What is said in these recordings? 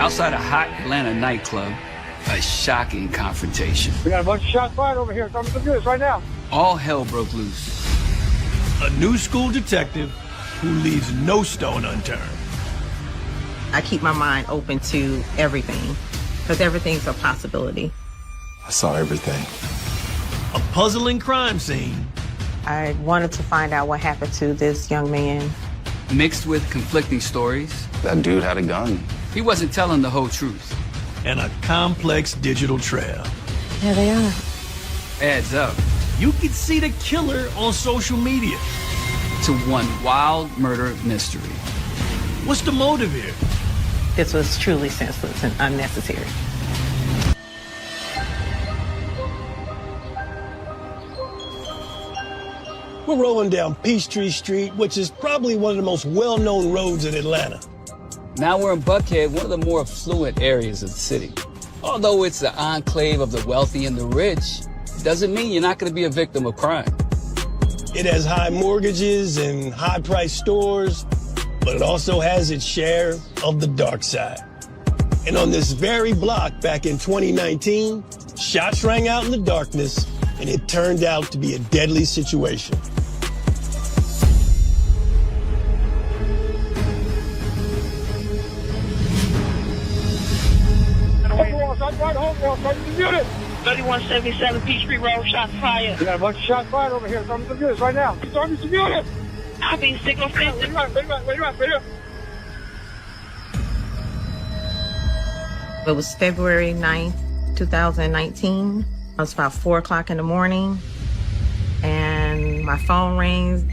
Outside a hot Atlanta nightclub, a shocking confrontation. We got a bunch of shots fired over here. Coming to the news right now. All hell broke loose. A new school detective who leaves no stone unturned. I keep my mind open to everything, because everything's a possibility. I saw everything. A puzzling crime scene. I wanted to find out what happened to this young man. Mixed with conflicting stories. That dude had a gun. He wasn't telling the whole truth. And a complex digital trail. There they are. Adds up You could see the killer on social media. to one wild murder mystery. What's the motive here? This was truly senseless and unnecessary. We're rolling down Peachtree Street, which is probably one of the most well-known roads in Atlanta. Now we're in Buckhead, one of the more affluent areas of the city. Although it's the enclave of the wealthy and the rich, doesn't mean you're not going to be a victim of crime. It has high mortgages and high-priced stores, but it also has its share of the dark side. And on this very block back in 2019, shots rang out in the darkness, and it turned out to be a deadly situation. Home wall, coming to the unit. 3177 Peachtree Road, shots fired. We got a bunch of shots fired over here. Coming to the unit right now. Coming to the unit. Copy, signal 50. Wait a minute. It was February 9th, 2019. It was about 4 o'clock in the morning, and my phone rings.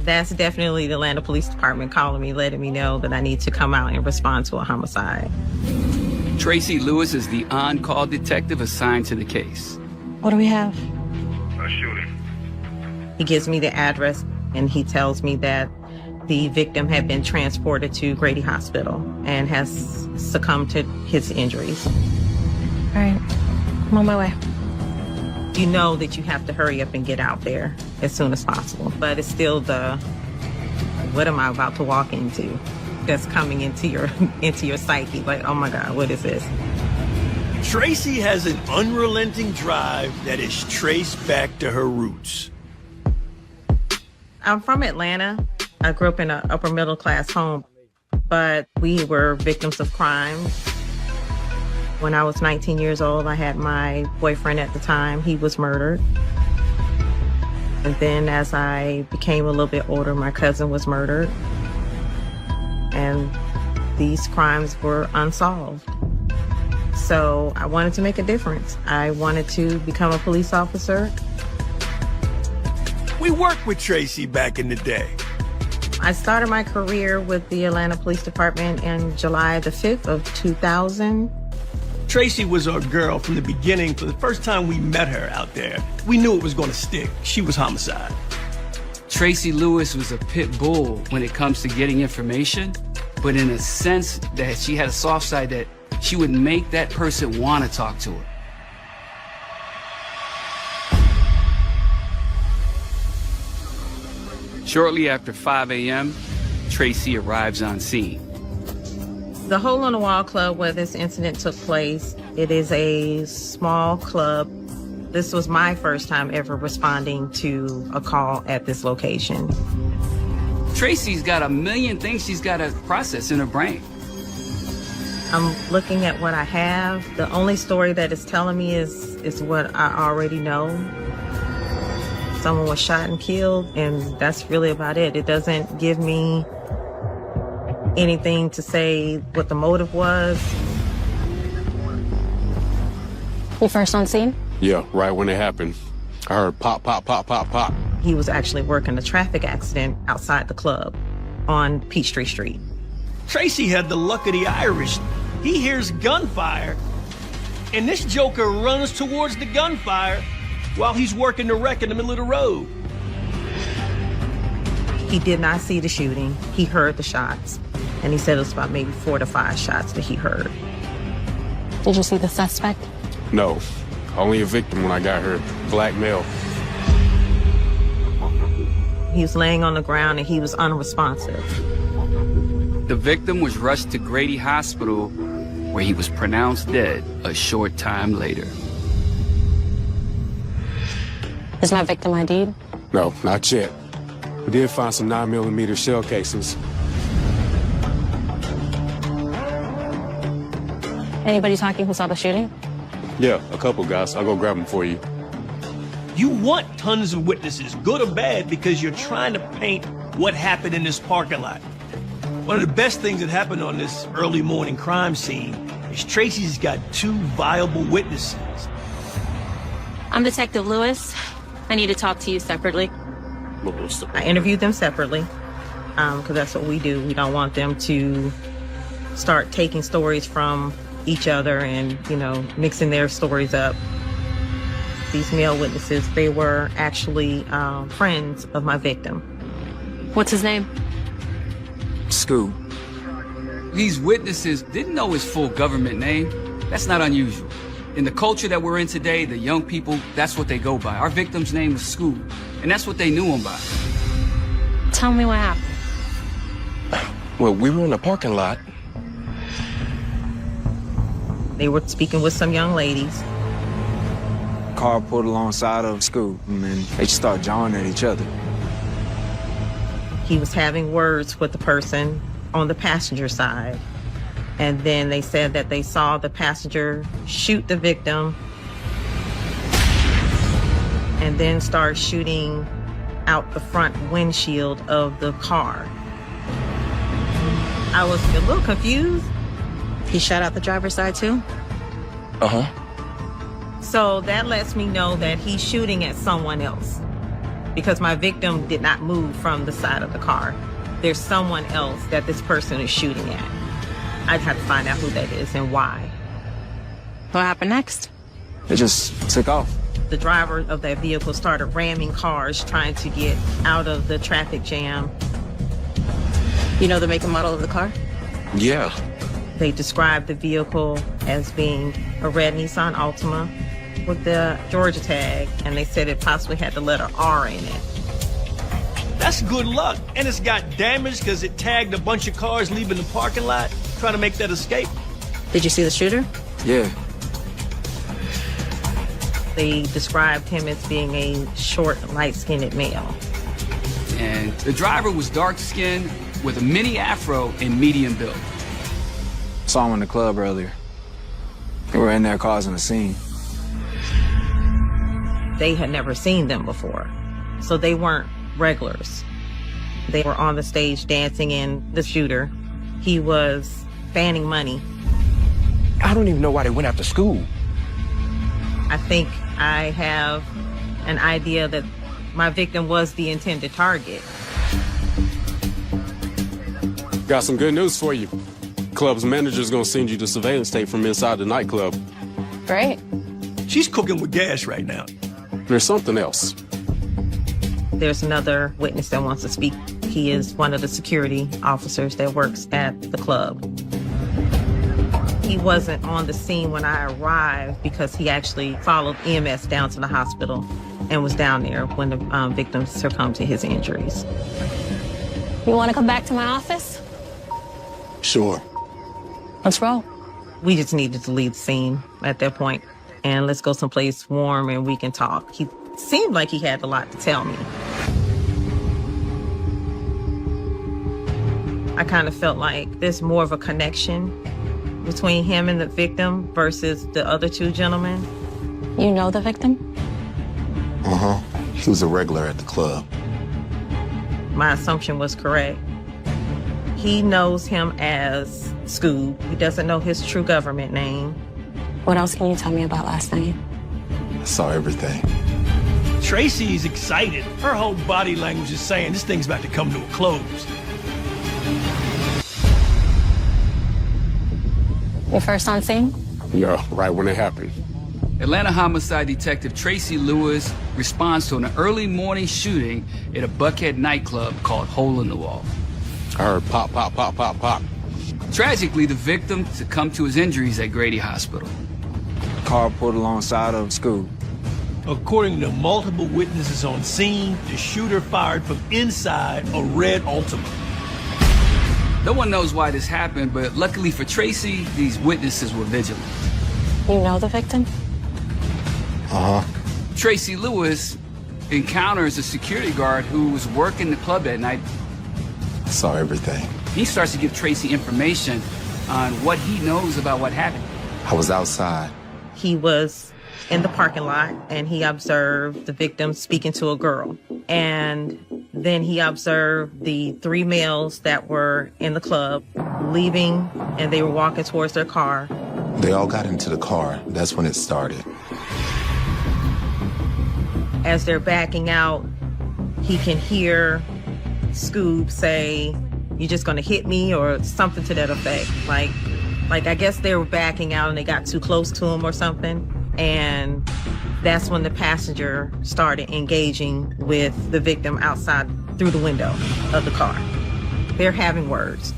That's definitely the Atlanta Police Department calling me, letting me know that I need to come out and respond to a homicide. Tracy Lewis is the on-call detective assigned to the case. What do we have? A shooting. He gives me the address, and he tells me that the victim had been transported to Grady Hospital and has succumbed to his injuries. All right, I'm on my way. You know that you have to hurry up and get out there as soon as possible, but it's still the, what am I about to walk into? That's coming into your psyche, like, oh my God, what is this? Tracy has an unrelenting drive that is traced back to her roots. I'm from Atlanta. I grew up in an upper middle class home, but we were victims of crime. When I was 19 years old, I had my boyfriend at the time. He was murdered. And then as I became a little bit older, my cousin was murdered. And these crimes were unsolved. So I wanted to make a difference. I wanted to become a police officer. We worked with Tracy back in the day. I started my career with the Atlanta Police Department in July the 5th of 2000. Tracy was our girl from the beginning. For the first time we met her out there, we knew it was going to stick. She was homicide. Tracy Lewis was a pit bull when it comes to getting information, but in a sense that she had a soft side that she would make that person want to talk to her. Shortly after 5 a.m., Tracy arrives on scene. The Hole in the Wall Club where this incident took place, it is a small club. This was my first time ever responding to a call at this location. Tracy's got a million things she's got to process in her brain. I'm looking at what I have. The only story that it's telling me is what I already know. Someone was shot and killed, and that's really about it. It doesn't give me anything to say what the motive was. You first on scene? Yeah, right when it happened. I heard pop, pop, pop, pop, pop. He was actually working a traffic accident outside the club on Peachtree Street. Tracy had the luck of the Irish. He hears gunfire, and this joker runs towards the gunfire while he's working the wreck in the middle of the road. He did not see the shooting. He heard the shots, and he said it was about maybe 4 to 5 shots that he heard. Did you see the suspect? No, only a victim when I got her. Black male. He was laying on the ground and he was unresponsive. The victim was rushed to Grady Hospital, where he was pronounced dead a short time later. Is my victim ID'd? No, not yet. We did find some 9mm shell casings. Anybody talking who saw the shooting? Yeah, a couple guys. I'll go grab them for you. You want tons of witnesses, good or bad, because you're trying to paint what happened in this parking lot. One of the best things that happened on this early morning crime scene is Tracy's got 2 viable witnesses. I'm Detective Lewis. I need to talk to you separately. I interviewed them separately because that's what we do. We don't want them to start taking stories from each other and, mixing their stories up. These male witnesses, they were actually friends of my victim. What's his name? Scoop. These witnesses didn't know his full government name. That's not unusual. In the culture that we're in today, the young people, that's what they go by. Our victim's name was Scoop, and that's what they knew him by. Tell me what happened. Well, we were in the parking lot. They were speaking with some young ladies. Car pulled alongside of Scoop, and they just started jawing at each other. He was having words with the person on the passenger side. And then they said that they saw the passenger shoot the victim and then start shooting out the front windshield of the car. I was a little confused. He shot out the driver's side too? Uh-huh. So that lets me know that he's shooting at someone else because my victim did not move from the side of the car. There's someone else that this person is shooting at. I'd have to find out who that is and why. What happened next? They just took off. The driver of that vehicle started ramming cars trying to get out of the traffic jam. You know the make and model of the car? Yeah. They described the vehicle as being a red Nissan Altima with the Georgia tag, and they said it possibly had the letter R in it. That's good luck. And it's got damage because it tagged a bunch of cars leaving the parking lot, trying to make that escape. Did you see the shooter? Yeah. They described him as being a short, light-skinned male. And the driver was dark-skinned with a mini afro and medium build. Saw him in the club earlier. They were in there causing a scene. They had never seen them before, so they weren't regulars. They were on the stage dancing in the shooter. He was fanning money. I don't even know why they went after school. I think I have an idea that my victim was the intended target. Got some good news for you. Club's manager's gonna send you the surveillance tape from inside the nightclub. Great. She's cooking with gas right now. There's something else. There's another witness that wants to speak. He is one of the security officers that works at the club. He wasn't on the scene when I arrived because he actually followed EMS down to the hospital and was down there when the victim succumbed to his injuries. You want to come back to my office? Sure. Let's roll. We just needed to leave the scene at that point and let's go someplace warm and we can talk. He seemed like he had a lot to tell me. I kind of felt like there's more of a connection between him and the victim versus the other 2 gentlemen. You know the victim? Uh-huh. He was a regular at the club. My assumption was correct. He knows him as Scoob. He doesn't know his true government name. What else can you tell me about last night? I saw everything. Tracy's excited. Her whole body language is saying this thing's about to come to a close. Your first on scene? Yeah, right when it happened. Atlanta homicide detective Tracy Lewis responds to an early morning shooting at a Buckhead nightclub called Hole in the Wall. I heard pop, pop, pop, pop, pop. Tragically, the victim succumbed to his injuries at Grady Hospital. Car pulled alongside of Scoop. According to multiple witnesses on scene, the shooter fired from inside a red Altima. No one knows why this happened, but luckily for Tracy, these witnesses were vigilant. You know the victim? Tracy Lewis encounters a security guard who was working the club that night. I saw everything. He starts to give Tracy information on what he knows about what happened. I was outside. He was in the parking lot and he observed the victim speaking to a girl. And then he observed the 3 males that were in the club leaving, and they were walking towards their car. They all got into the car. That's when it started. As they're backing out, he can hear Scoob say, "You just gonna hit me?" or something to that effect. Like I guess they were backing out and they got too close to him or something. And that's when the passenger started engaging with the victim outside through the window of the car. They're having words.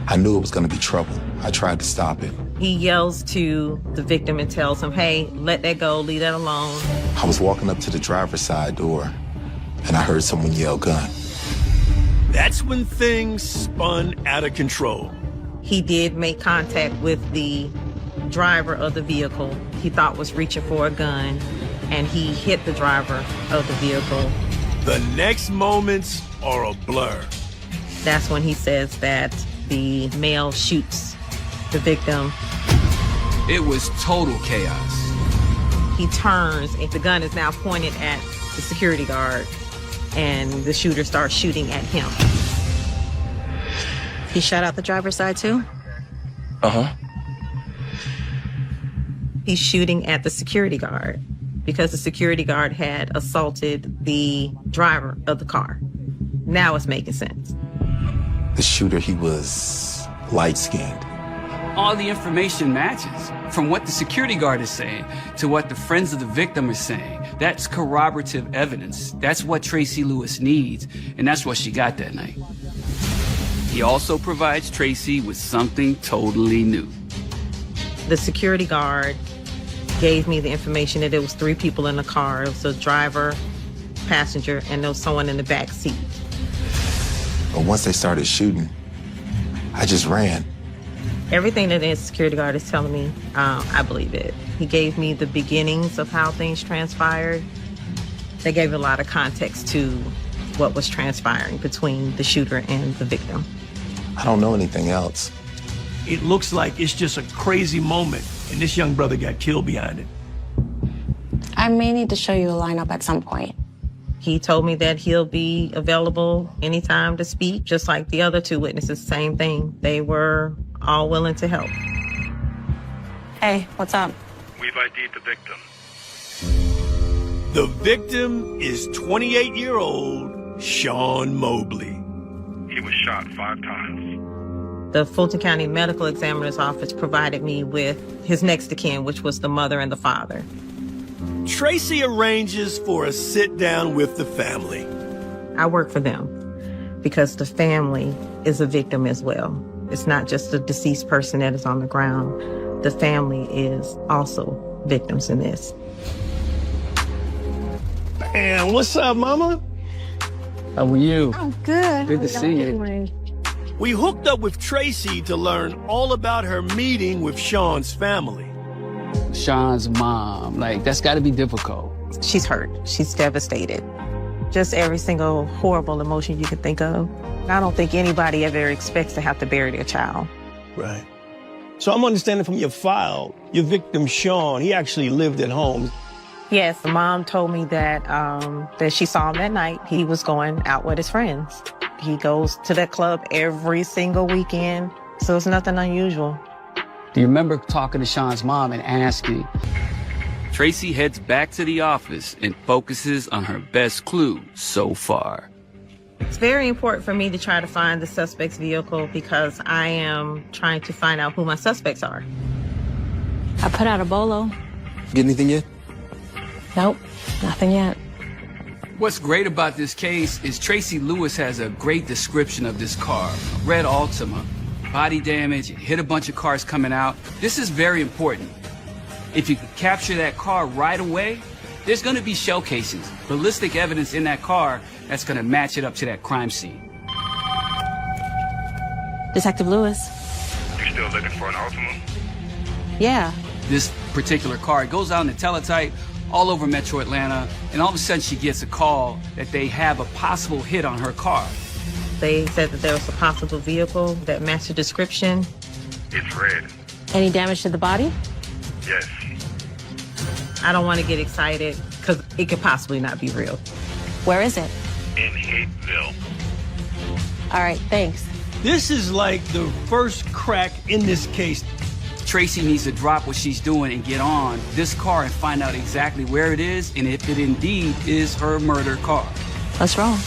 I knew it was going to be trouble. I tried to stop it. He yells to the victim and tells him, "Hey, let that go, leave that alone." I was walking up to the driver's side door, and I heard someone yell, "Gun." That's when things spun out of control. He did make contact with the driver of the vehicle he thought was reaching for a gun, and he hit the driver of the vehicle. The next moments are a blur. That's when he says that the male shoots the victim. It was total chaos. He turns and the gun is now pointed at the security guard, and the shooter starts shooting at him. He shot out the driver's side too? He's shooting at the security guard because the security guard had assaulted the driver of the car. Now it's making sense. The shooter, he was light-skinned. All the information matches from what the security guard is saying to what the friends of the victim are saying. That's corroborative evidence. That's what Tracy Lewis needs, and that's what she got that night. He also provides Tracy with something totally new. The security guard gave me the information that there was 3 people in the car. It was a driver, passenger, and there was someone in the back seat. But once they started shooting, I just ran. Everything that the security guard is telling me, I believe it. He gave me the beginnings of how things transpired. They gave a lot of context to what was transpiring between the shooter and the victim. I don't know anything else. It looks like it's just a crazy moment, and this young brother got killed behind it. I may need to show you a lineup at some point. He told me that he'll be available anytime to speak, just like the other 2 witnesses, same thing. They were all willing to help. Hey, what's up? We've ID'd the victim. The victim is 28-year-old Sean Mobley. He was shot 5 times. The Fulton County Medical Examiner's Office provided me with his next of kin, which was the mother and the father. Tracy arranges for a sit-down with the family. I work for them because the family is a victim as well. It's not just the deceased person that is on the ground. The family is also victims in this. Man, what's up, Mama? How are you? Oh, good. Good to see you. We hooked up with Tracy to learn all about her meeting with Sean's family. Sean's mom, that's gotta be difficult. She's hurt. She's devastated. Just every single horrible emotion you could think of. I don't think anybody ever expects to have to bury their child. Right. So I'm understanding from your file, your victim, Sean, he actually lived at home. Yes, the mom told me that that she saw him that night. He was going out with his friends. He goes to that club every single weekend, so it's nothing unusual. Do you remember talking to Sean's mom and asking? Tracy heads back to the office and focuses on her best clue so far. It's very important for me to try to find the suspect's vehicle because I am trying to find out who my suspects are. I put out a bolo. Get anything yet? Nope, nothing yet. What's great about this case is Tracy Lewis has a great description of this car. A red Altima, body damage, it hit a bunch of cars coming out. This is very important. If you can capture that car right away, there's gonna be shell casings, ballistic evidence in that car that's gonna match it up to that crime scene. Detective Lewis. You still looking for an Altima? Yeah. This particular car, it goes out in the teletype all over Metro Atlanta, and all of a sudden she gets a call that they have a possible hit on her car. They said that there was a possible vehicle that matched the description. It's red. Any damage to the body? Yes. I don't want to get excited because it could possibly not be real. Where is it? In Hateville. All right, thanks. This is like the first crack in this case. Tracy needs to drop what she's doing and get on this car and find out exactly where it is and if it indeed is her murder car. What's wrong?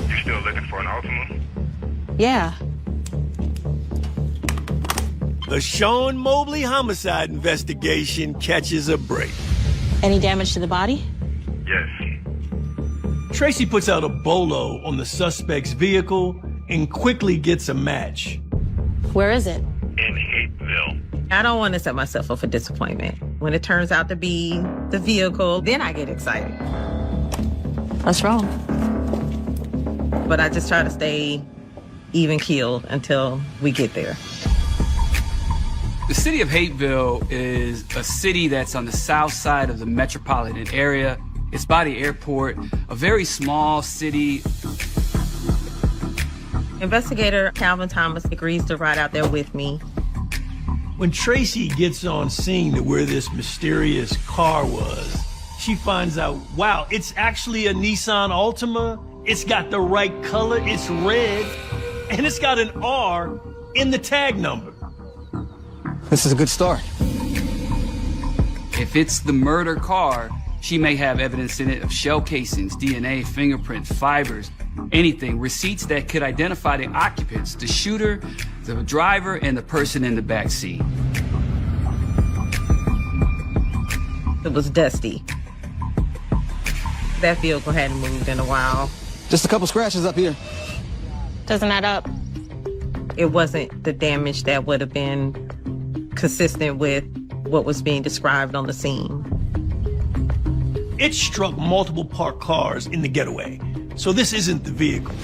You still looking for an Altima? Yeah. The Sean Mobley homicide investigation catches a break. Any damage to the body? Yes. Tracy puts out a bolo on the suspect's vehicle and quickly gets a match. Where is it? In Hateville. I don't want to set myself up for disappointment. When it turns out to be the vehicle, then I get excited. What's wrong? But I just try to stay even-keeled until we get there. The city of Hateville is a city that's on the south side of the metropolitan area. It's by the airport, a very small city. Investigator Calvin Thomas agrees to ride out there with me. When Tracy gets on scene to where this mysterious car was, she finds out, wow, it's actually a Nissan Altima. It's got the right color, it's red, and it's got an R in the tag number. This is a good start. If it's the murder car, she may have evidence in it of shell casings, DNA, fingerprints, fibers, anything, receipts that could identify the occupants, the shooter, the driver, and the person in the back seat. It was dusty. That vehicle hadn't moved in a while. Just a couple scratches up here. Doesn't add up. It wasn't the damage that would have been consistent with what was being described on the scene. It struck multiple parked cars in the getaway, so this isn't the vehicle.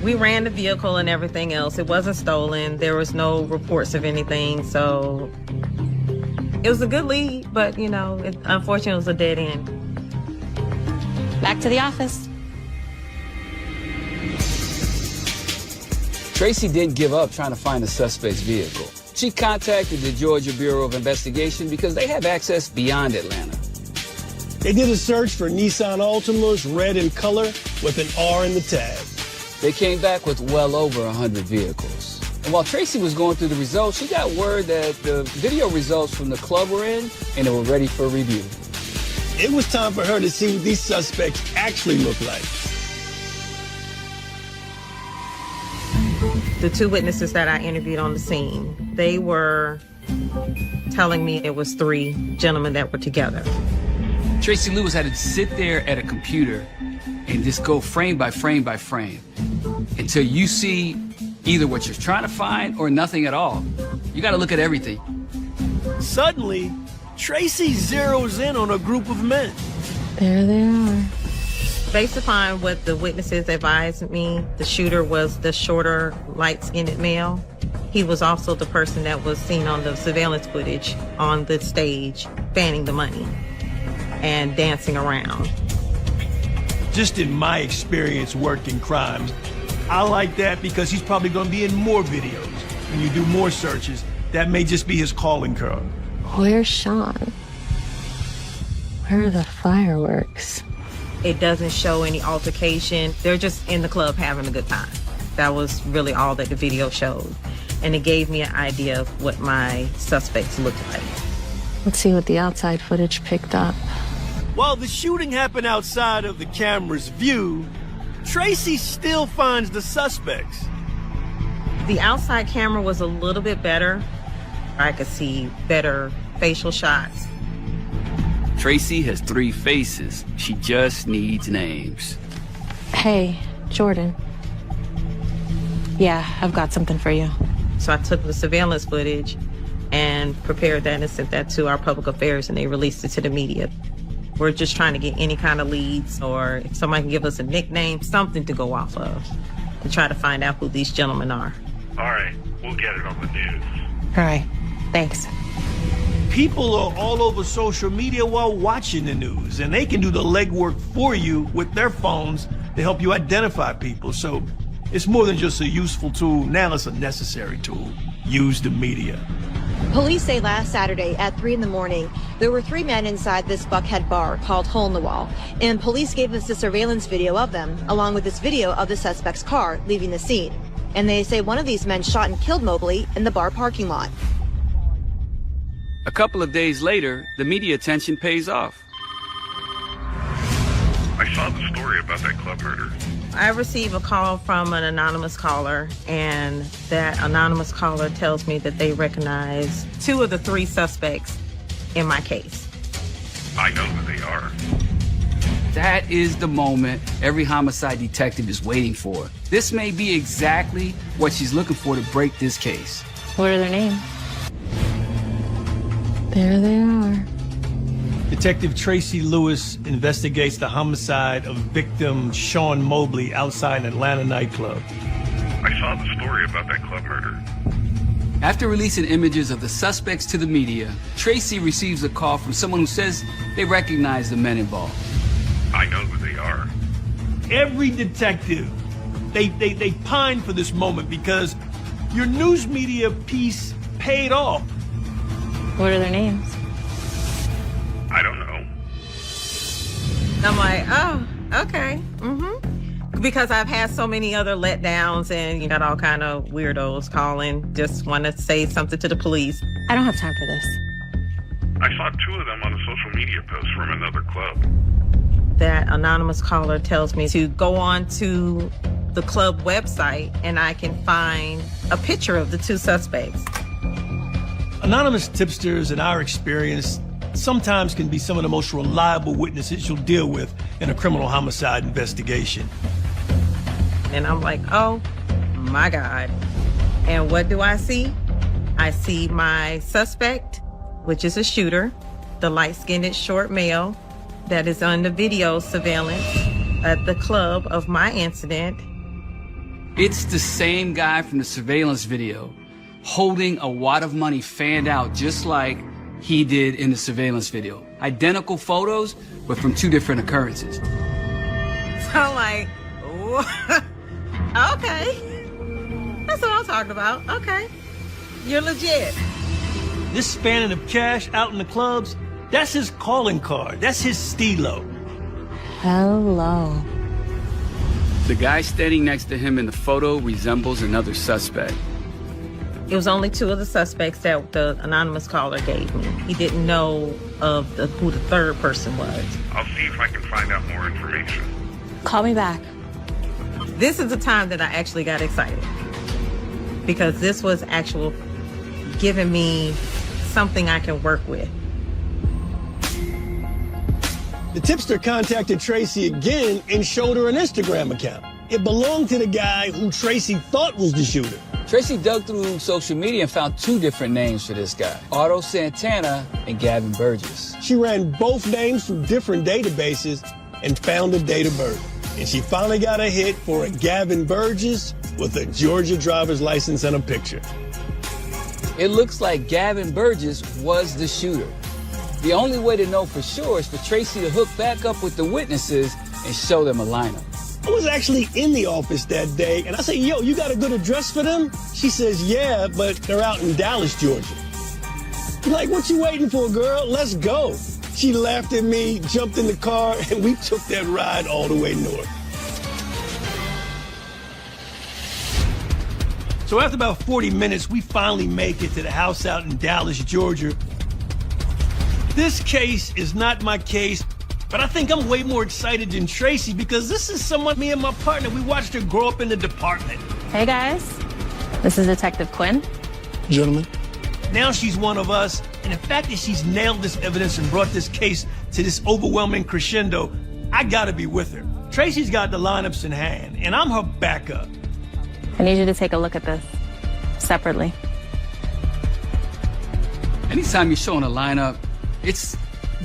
We ran the vehicle and everything else. It wasn't stolen. There was no reports of anything, so it was a good lead, but, you know, unfortunately, it was a dead end. Back to the office. Tracy didn't give up trying to find the suspect's vehicle. She contacted the Georgia Bureau of Investigation because they have access beyond Atlanta. They did a search for Nissan Altimas, red in color, with an R in the tag. They came back with well over 100 vehicles. And while Tracy was going through the results, she got word that the video results from the club were in and they were ready for review. It was time for her to see what these suspects actually look like. The two witnesses that I interviewed on the scene, they were telling me it was three gentlemen that were together. Tracy Lewis had to sit there at a computer and just go frame by frame by frame until you see either what you're trying to find or nothing at all. You got to look at everything. Suddenly, Tracy zeroes in on a group of men. There they are. Based upon what the witnesses advised me, the shooter was the shorter, light-skinned male. He was also the person that was seen on the surveillance footage on the stage fanning the money and dancing around. Just in my experience working crimes, I like that because he's probably going to be in more videos. When you do more searches, that may just be his calling card. Where's Sean? Where are the fireworks? It doesn't show any altercation. They're just in the club having a good time. That was really all that the video showed. And it gave me an idea of what my suspects looked like. Let's see what the outside footage picked up. While the shooting happened outside of the camera's view, Tracy still finds the suspects. The outside camera was a little bit better. I could see better facial shots. Tracy has 3 faces. She just needs names. Hey, Jordan. Yeah, I've got something for you. So I took the surveillance footage and prepared that and sent that to our public affairs, and they released it to the media. We're just trying to get any kind of leads, or if somebody can give us a nickname, something to go off of. to try to find out who these gentlemen are. All right, we'll get it on the news. All right, thanks. People are all over social media while watching the news, and they can do the legwork for you with their phones to help you identify people. So it's more than just a useful tool. Now it's a necessary tool. Use the media. Police say last Saturday at 3 in the morning, there were 3 men inside this Buckhead bar called Hole in the Wall. And police gave us the surveillance video of them, along with this video of the suspect's car leaving the scene. And they say one of these men shot and killed Mobley in the bar parking lot. A couple of days later, the media attention pays off. I saw the story about that club murder. I receive a call from an anonymous caller, and that anonymous caller tells me that they recognize 2 of the 3 suspects in my case. I know who they are. That is the moment every homicide detective is waiting for. This may be exactly what she's looking for to break this case. What are their names? There they are. Detective Tracy Lewis investigates the homicide of victim Sean Mobley outside an Atlanta nightclub. I saw the story about that club murder. After releasing images of the suspects to the media, Tracy receives a call from someone who says they recognize the men involved. I know who they are. Every detective, they pine for this moment because your news media piece paid off. What are their names? I don't know. I'm like, oh, okay. Because I've had so many other letdowns, and you got all kind of weirdos calling, just want to say something to the police. I don't have time for this. I saw 2 of them on a social media post from another club. That anonymous caller tells me to go on to the club website, and I can find a picture of the 2 suspects. Anonymous tipsters, in our experience, sometimes can be some of the most reliable witnesses you'll deal with in a criminal homicide investigation. And I'm like, oh my God. And what do I see? I see my suspect, which is a shooter, the light-skinned short male that is on the video surveillance at the club of my incident. It's the same guy from the surveillance video, holding a wad of money fanned out just like he did in the surveillance video. Identical photos, but from 2 different occurrences. So I'm like, okay. That's what I'm talking about. Okay. You're legit. This spanning of cash out in the clubs, that's his calling card. That's his stilo. Hello. The guy standing next to him in the photo resembles another suspect. It was only 2 of the suspects that the anonymous caller gave me. He didn't know of who the 3rd person was. I'll see if I can find out more information. Call me back. This is the time that I actually got excited, because this was actual giving me something I can work with. The tipster contacted Tracy again and showed her an Instagram account. It belonged to the guy who Tracy thought was the shooter. Tracy dug through social media and found 2 different names for this guy, Otto Santana and Gavin Burgess. She ran both names through different databases and found a date of birth. And she finally got a hit for a Gavin Burgess with a Georgia driver's license and a picture. It looks like Gavin Burgess was the shooter. The only way to know for sure is for Tracy to hook back up with the witnesses and show them a lineup. I was actually in the office that day, and I said, yo, you got a good address for them? She says, yeah, but they're out in Dallas, Georgia. I'm like, what you waiting for, girl? Let's go. She laughed at me, jumped in the car, and we took that ride all the way north. So after about 40 minutes, we finally make it to the house out in Dallas, Georgia. This case is not my case, but I think I'm way more excited than Tracy because this is someone me and my partner, we watched her grow up in the department. Hey guys, this is Detective Quinn. Gentlemen. Now she's one of us, and the fact that she's nailed this evidence and brought this case to this overwhelming crescendo, I gotta be with her. Tracy's got the lineups in hand, and I'm her backup. I need you to take a look at this separately. Anytime you're showing a lineup, it's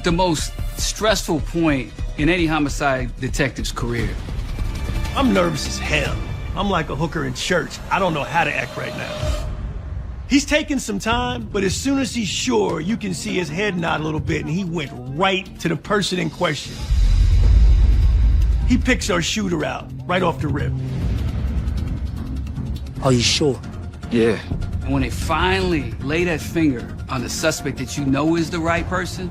the most stressful point in any homicide detective's career. I'm nervous as hell. I'm like a hooker in church. I don't know how to act right now. He's taking some time, but as soon as he's sure, you can see his head nod a little bit, and he went right to the person in question. He picks our shooter out right off the rip. Are you sure? Yeah. And when they finally lay that finger on the suspect that you know is the right person,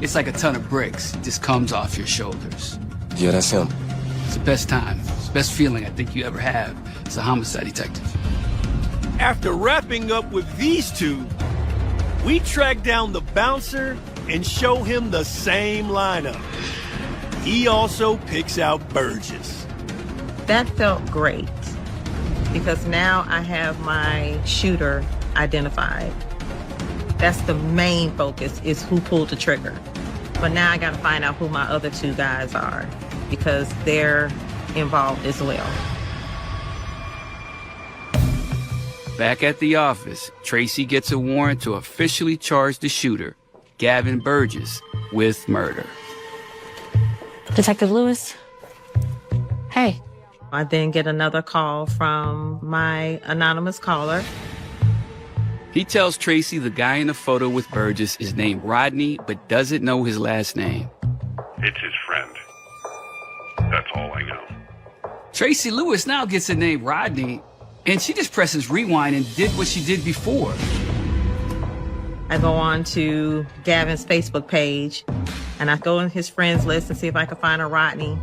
it's like a ton of bricks just comes off your shoulders. Yeah, that's him. It's the best time. It's the best feeling I think you ever have as a homicide detective. After wrapping up with these two, we track down the bouncer and show him the same lineup. He also picks out Burgess. That felt great because now I have my shooter identified. That's the main focus, is who pulled the trigger. But now I gotta find out who my other two guys are because they're involved as well. Back at the office, Tracy gets a warrant to officially charge the shooter, Gavin Burgess, with murder. Detective Lewis? Hey. I then get another call from my anonymous caller. He tells Tracy the guy in the photo with Burgess is named Rodney, but doesn't know his last name. It's his friend. That's all I know. Tracy Lewis now gets the name Rodney, and she just presses rewind and did what she did before. I go on to Gavin's Facebook page, and I go in his friends list and see if I can find a Rodney.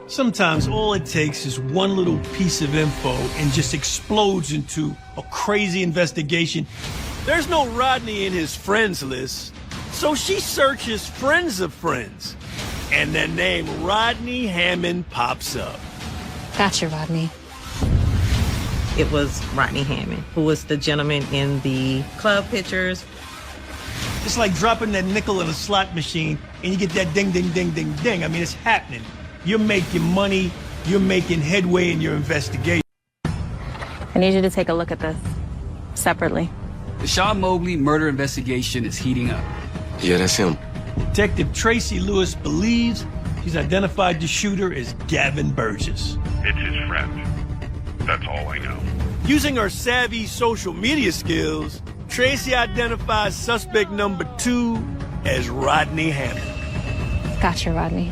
Sometimes all it takes is one little piece of info and just explodes into a crazy investigation. There's no Rodney in his friends list, so she searches friends of friends, and the name Rodney Hammond pops up. Gotcha, Rodney. It was Rodney Hammond, who was the gentleman in the club pictures. It's like dropping that nickel in a slot machine and you get that ding, ding, ding, ding, ding. I mean, it's happening. You're making money. You're making headway in your investigation. I need you to take a look at this separately. The Sean Mobley murder investigation is heating up. Yeah, that's him. Detective Tracy Lewis believes she's identified the shooter as Gavin Burgess. It's his friend. That's all I know. Using her savvy social media skills, Tracy identifies suspect number 2 as Rodney Hammond. Gotcha, Rodney.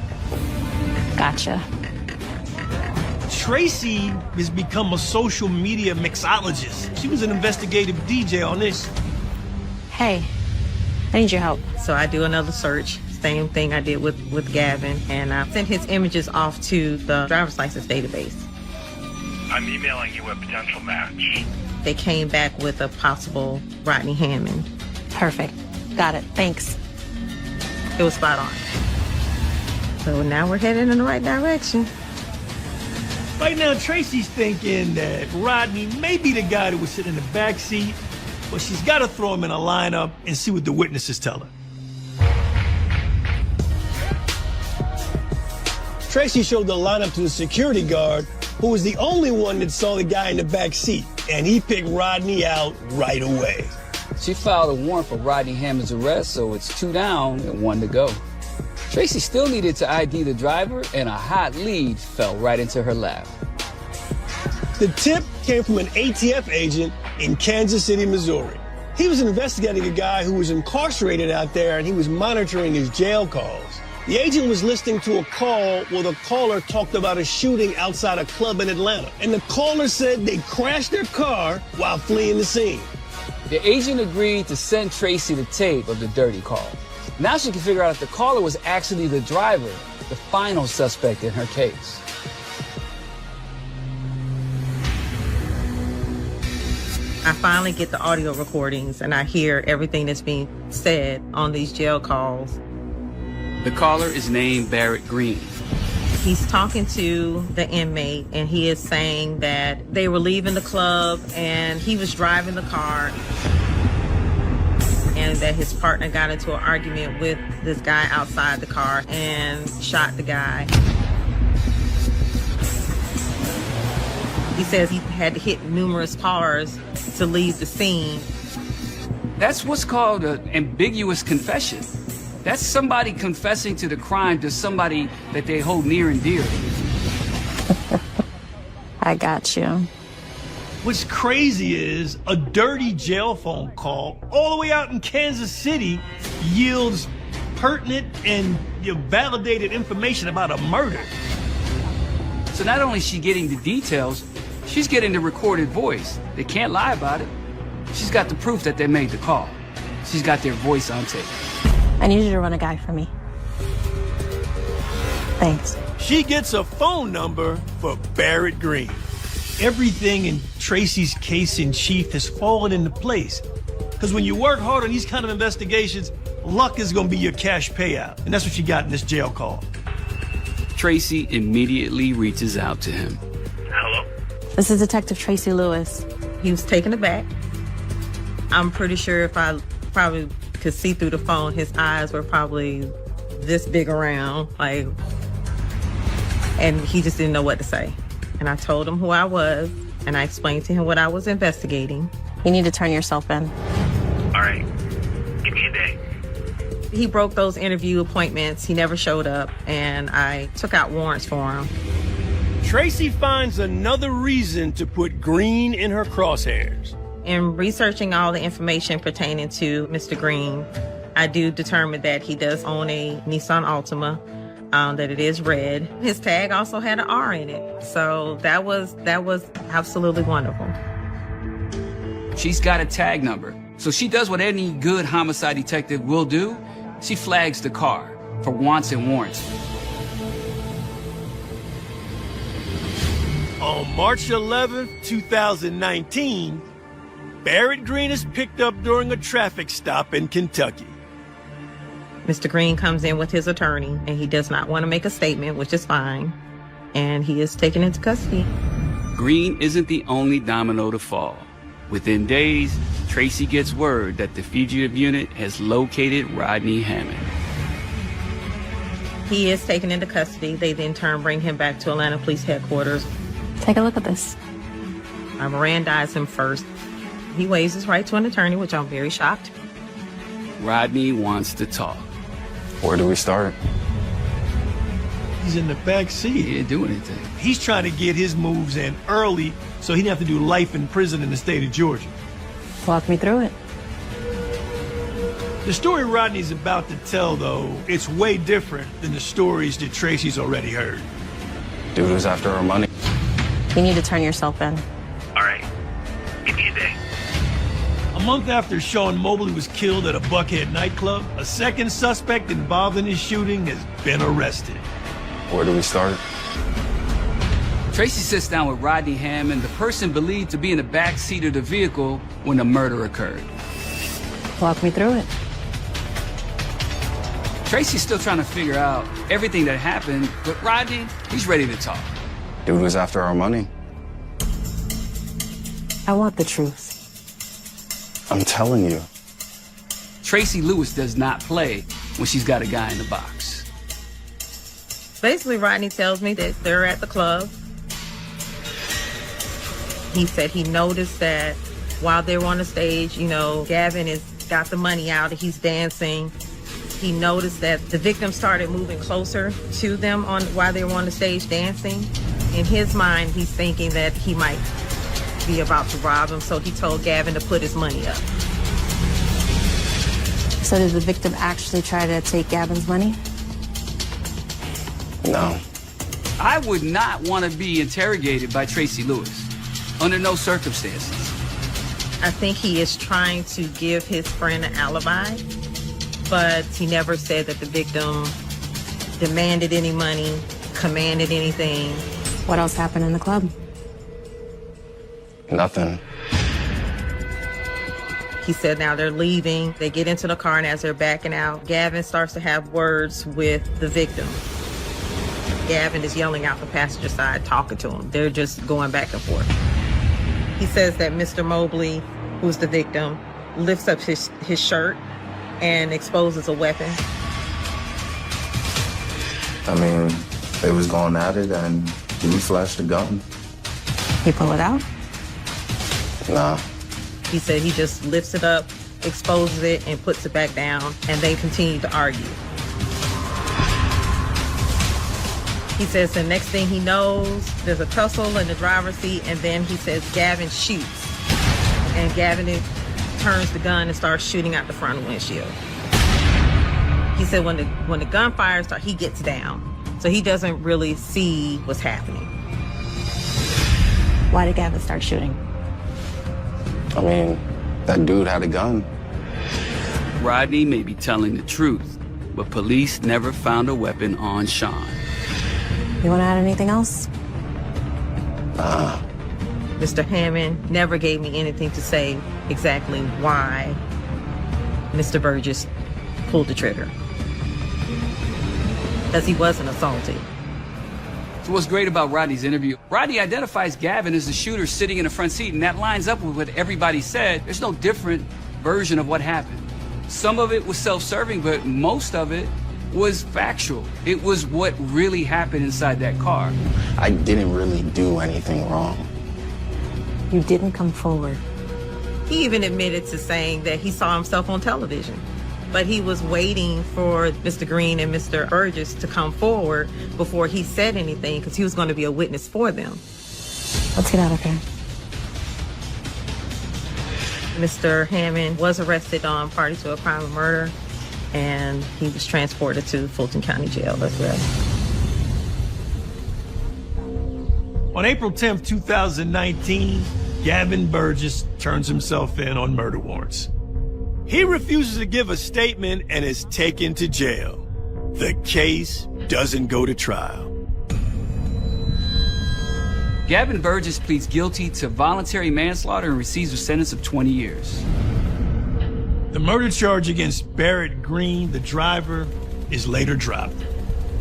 Gotcha. Tracy has become a social media mixologist. She was an investigative DJ on this. Hey, I need your help. So I do another search, same thing I did with Gavin, and I sent his images off to the driver's license database. I'm emailing you a potential match. They came back with a possible Rodney Hammond. Perfect. Got it. Thanks. It was spot on. So now we're heading in the right direction. Right now, Tracy's thinking that Rodney may be the guy that was sitting in the back seat, but she's got to throw him in a lineup and see what the witnesses tell her. Tracy showed the lineup to the security guard, who was the only one that saw the guy in the back seat, and he picked Rodney out right away. She filed a warrant for Rodney Hammond's arrest, so it's 2 down and 1 to go. Tracy still needed to ID the driver, and a hot lead fell right into her lap. The tip came from an ATF agent in Kansas City, Missouri. He was investigating a guy who was incarcerated out there, and he was monitoring his jail calls. The agent was listening to a call where the caller talked about a shooting outside a club in Atlanta. And the caller said they crashed their car while fleeing the scene. The agent agreed to send Tracy the tape of the dirty call. Now she can figure out if the caller was actually the driver, the final suspect in her case. I finally get the audio recordings and I hear everything that's being said on these jail calls. The caller is named Barrett Green. He's talking to the inmate and he is saying that they were leaving the club and he was driving the car and that his partner got into an argument with this guy outside the car and shot the guy. He says he had to hit numerous cars to leave the scene. That's what's called an ambiguous confession. That's somebody confessing to the crime to somebody that they hold near and dear. I got you. What's crazy is a dirty jail phone call all the way out in Kansas City yields pertinent and validated information about a murder. So not only is she getting the details, she's getting the recorded voice. They can't lie about it. She's got the proof that they made the call. She's got their voice on tape. I need you to run a guy for me. Thanks. She gets a phone number for Barrett Green. Everything in Tracy's case in chief has fallen into place. Because when you work hard on these kind of investigations, luck is going to be your cash payout. And that's what she got in this jail call. Tracy immediately reaches out to him. Hello? This is Detective Tracy Lewis. He was taken aback. I'm pretty sure if I probably could see through the phone, his eyes were probably this big around, like, and he just didn't know what to say. And I told him who I was, and I explained to him what I was investigating. You need to turn yourself in. All right. Give me a day. He broke those interview appointments. He never showed up, and I took out warrants for him. Tracy finds another reason to put Green in her crosshairs. In researching all the information pertaining to Mr. Green, I do determine that he does own a Nissan Altima, that it is red. His tag also had an R in it. So that was absolutely wonderful. She's got a tag number. So she does what any good homicide detective will do. She flags the car for wants and warrants. On March 11th, 2019, Barrett Green is picked up during a traffic stop in Kentucky. Mr. Green comes in with his attorney, and he does not want to make a statement, which is fine. And he is taken into custody. Green isn't the only domino to fall. Within days, Tracy gets word that the fugitive unit has located Rodney Hammond. He is taken into custody. They then bring him back to Atlanta Police Headquarters. Take a look at this. I Mirandized him first. He waives his right to an attorney, which I'm very shocked. Rodney wants to talk. Where do we start? He's in the back seat. He didn't do anything. He's trying to get his moves in early so he didn't have to do life in prison in the state of Georgia. Walk me through it. The story Rodney's about to tell, though, it's way different than the stories that Tracy's already heard. Dude was after our money. You need to turn yourself in. All right. Give me a day. A month after Sean Mobley was killed at a Buckhead nightclub, a second suspect involved in his shooting has been arrested. Where do we start? Tracy sits down with Rodney Hammond, the person believed to be in the back seat of the vehicle when the murder occurred. Walk me through it. Tracy's still trying to figure out everything that happened, but Rodney, he's ready to talk. Dude was after our money. I want the truth. I'm telling you. Tracy Lewis does not play when she's got a guy in the box. Basically, Rodney tells me that they're at the club. He said he noticed that while they were on the stage, Gavin has got the money out and he's dancing. He noticed that the victim started moving closer to them while they were on the stage dancing. In his mind, he's thinking that he might be about to rob him, so he told Gavin to put his money up. So did the victim actually try to take Gavin's money? No. I would not want to be interrogated by Tracy Lewis, under no circumstances. I think he is trying to give his friend an alibi, but he never said that the victim demanded any money, commanded anything. What else happened in the club? Nothing. He said now they're leaving. They get into the car, and as they're backing out, Gavin starts to have words with the victim. Gavin is yelling out the passenger side, talking to him. They're just going back and forth. He says that Mr. Mobley, who's the victim, lifts up his shirt and exposes a weapon. I mean, they was going at it and he flashed a gun. He pull it out? Nah. He said he just lifts it up, exposes it, and puts it back down, and they continue to argue. He says the next thing he knows, there's a tussle in the driver's seat, and then he says Gavin shoots. And Gavin turns the gun and starts shooting out the front windshield. He said when the gunfire starts, he gets down. So he doesn't really see what's happening. Why did Gavin start shooting? I mean, that dude had a gun. Rodney may be telling the truth, but police never found a weapon on Sean. You want to add anything else? Mr. Hammond never gave me anything to say exactly why Mr. Burgess pulled the trigger. Because he wasn't assaulted. So what's great about Rodney's interview, Rodney identifies Gavin as the shooter sitting in the front seat, and that lines up with what everybody said. There's no different version of what happened. Some of it was self-serving, but most of it was factual. It was what really happened inside that car. I didn't really do anything wrong. You didn't come forward. He even admitted to saying that he saw himself on television. But he was waiting for Mr. Green and Mr. Burgess to come forward before he said anything, because he was going to be a witness for them. Let's get out of here. Mr. Hammond was arrested on party to a crime of murder, and he was transported to Fulton County Jail as well. On April 10th, 2019, Gavin Burgess turns himself in on murder warrants. He refuses to give a statement and is taken to jail. The case doesn't go to trial. Gavin Burgess pleads guilty to voluntary manslaughter and receives a sentence of 20 years. The murder charge against Barrett Green, the driver, is later dropped.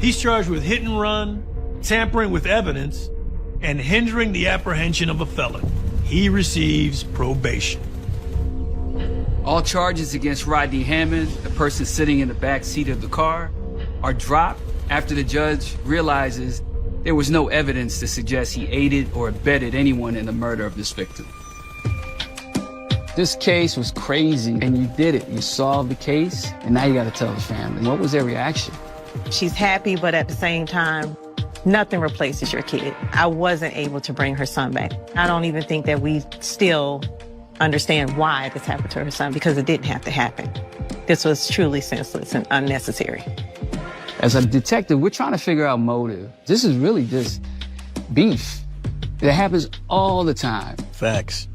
He's charged with hit and run, tampering with evidence, and hindering the apprehension of a felon. He receives probation. All charges against Rodney Hammond, the person sitting in the back seat of the car, are dropped after the judge realizes there was no evidence to suggest he aided or abetted anyone in the murder of this victim. This case was crazy, and you did it. You solved the case, and now you got to tell the family. What was their reaction? She's happy, but at the same time, nothing replaces your kid. I wasn't able to bring her son back. I don't even think that we still understand why this happened to her son, because it didn't have to happen. This was truly senseless and unnecessary. As a detective, we're trying to figure out motive. This is really just beef. It happens all the time. Facts.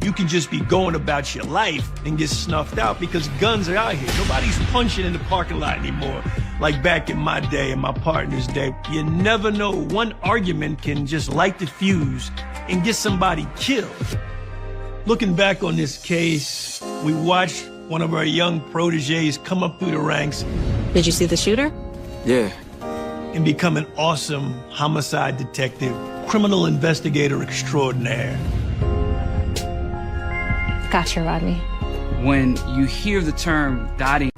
You can just be going about your life and get snuffed out because guns are out here. Nobody's punching in the parking lot anymore. Like back in my day and my partner's day. You never know. One argument can just light the fuse and get somebody killed. Looking back on this case, we watched one of our young proteges come up through the ranks. Did you see the shooter? Yeah. And become an awesome homicide detective, criminal investigator extraordinaire. Gotcha, Rodney. When you hear the term dotting,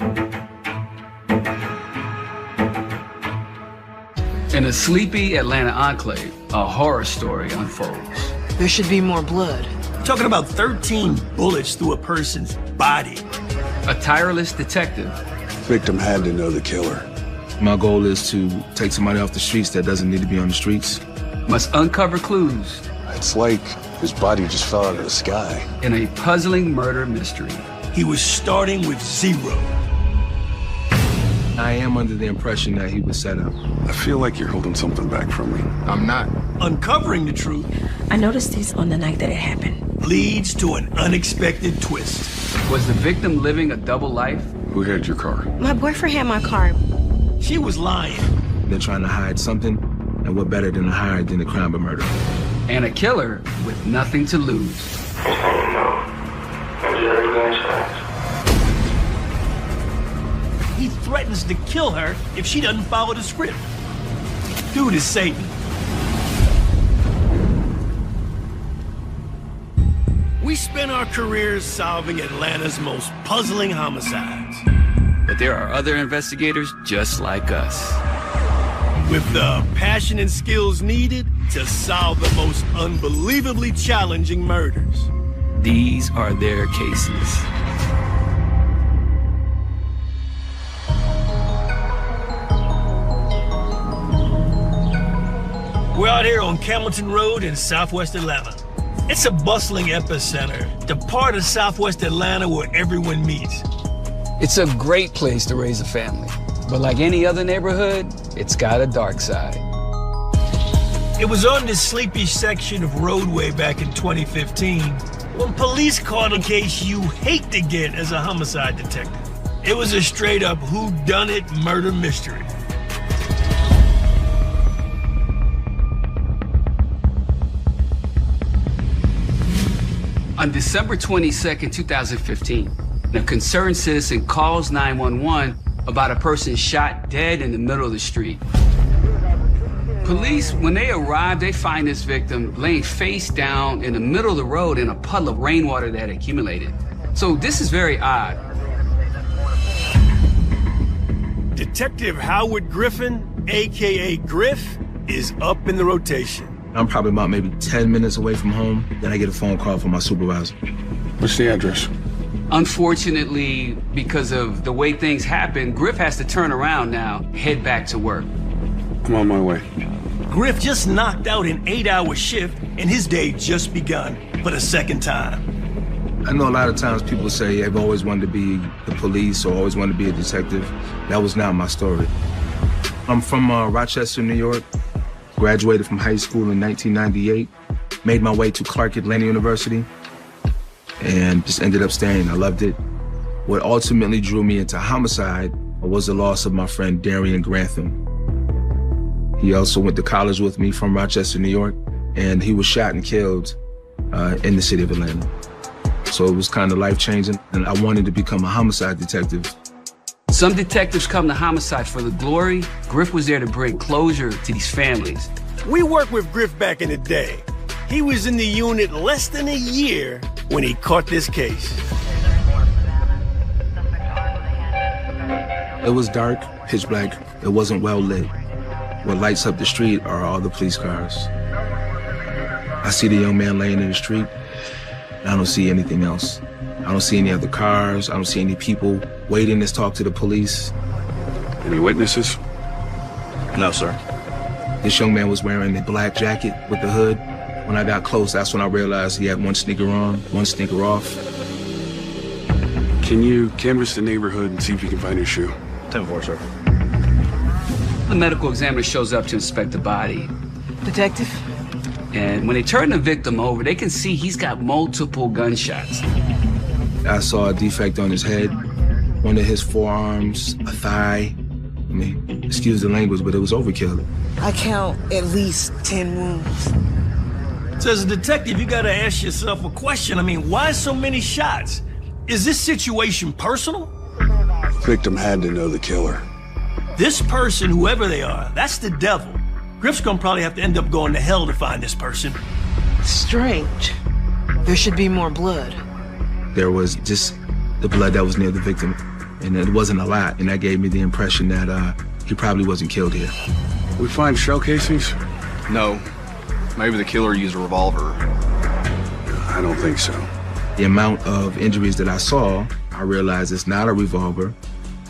in a sleepy Atlanta enclave, a horror story unfolds. There should be more blood. We're talking about 13 bullets through a person's body. A tireless detective. Victim had to know the killer. My goal is to take somebody off the streets that doesn't need to be on the streets. Must uncover clues. It's like his body just fell out of the sky. In a puzzling murder mystery. He was starting with zero. I am under the impression that he was set up. I feel like you're holding something back from me. I'm not. Uncovering the truth. I noticed this on the night that it happened. Leads to an unexpected twist. Was the victim living a double life? Who had your car? My boyfriend had my car. She was lying. They're trying to hide something, and what better than to hide than the crime of murder? And a killer with nothing to lose. He threatens to kill her if she doesn't follow the script. Dude is Satan. We spent our careers solving Atlanta's most puzzling homicides. But there are other investigators just like us. With the passion and skills needed to solve the most unbelievably challenging murders. These are their cases. We're out here on Campbellton Road in Southwest Atlanta. It's a bustling epicenter, the part of Southwest Atlanta where everyone meets. It's a great place to raise a family, but like any other neighborhood, it's got a dark side. It was on this sleepy section of roadway back in 2015 when police caught a case you hate to get as a homicide detective. It was a straight-up whodunit murder mystery. On December 22nd, 2015, a concerned citizen calls 911 about a person shot dead in the middle of the street. Police, when they arrive, they find this victim laying face down in the middle of the road in a puddle of rainwater that had accumulated. So this is very odd. Detective Howard Griffin, AKA Griff, is up in the rotation. I'm probably about maybe 10 minutes away from home. Then I get a phone call from my supervisor. What's the address? Unfortunately, because of the way things happen, Griff has to turn around now, head back to work. I'm on my way. Griff just knocked out an 8-hour shift and his day just begun for the second time. I know a lot of times people say they've always wanted to be the police or always wanted to be a detective. That was not my story. I'm from Rochester, New York. Graduated from high school in 1998. Made my way to Clark Atlanta University and just ended up staying. I loved it. What ultimately drew me into homicide was the loss of my friend Darian Grantham. He also went to college with me from Rochester, New York, and he was shot and killed in the city of Atlanta. So it was kind of life-changing, and I wanted to become a homicide detective. Some detectives come to homicide for the glory. Griff was there to bring closure to these families. We worked with Griff back in the day. He was in the unit less than a year when he caught this case. It was dark, pitch black. It wasn't well lit. What lights up the street are all the police cars. I see the young man laying in the street, and I don't see anything else. I don't see any other cars. I don't see any people waiting to talk to the police. Any witnesses? No, sir. This young man was wearing a black jacket with the hood. When I got close, that's when I realized he had one sneaker on, one sneaker off. Can you canvass the neighborhood and see if you can find his shoe? 10-4, sir. The medical examiner shows up to inspect the body. Detective? And when they turn the victim over, they can see he's got multiple gunshots. I saw a defect on his head, one of his forearms, a thigh. I mean, excuse the language, but it was overkill. I count at least 10 wounds. So as a detective, you gotta ask yourself a question. I mean, why so many shots? Is this situation personal? Victim had to know the killer. This person, whoever they are, that's the devil. Griff's gonna probably have to end up going to hell to find this person. Strange. There should be more blood. There was just the blood that was near the victim, and it wasn't a lot, and that gave me the impression that he probably wasn't killed here. We find shell casings? No. Maybe the killer used a revolver. I don't think so. The amount of injuries that I saw, I realized it's not a revolver.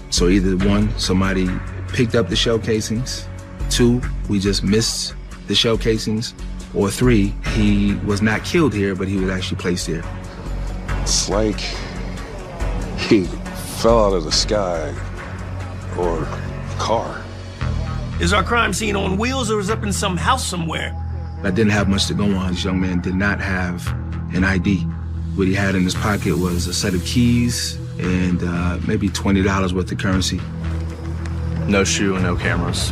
So either one, somebody picked up the shell casings, two, we just missed the shell casings, or three, he was not killed here, but he was actually placed here. It's like he fell out of the sky or car. Is our crime scene on wheels or is up in some house somewhere? I didn't have much to go on. This young man did not have an ID. What he had in his pocket was a set of keys and maybe $20 worth of currency. No shoe and no cameras.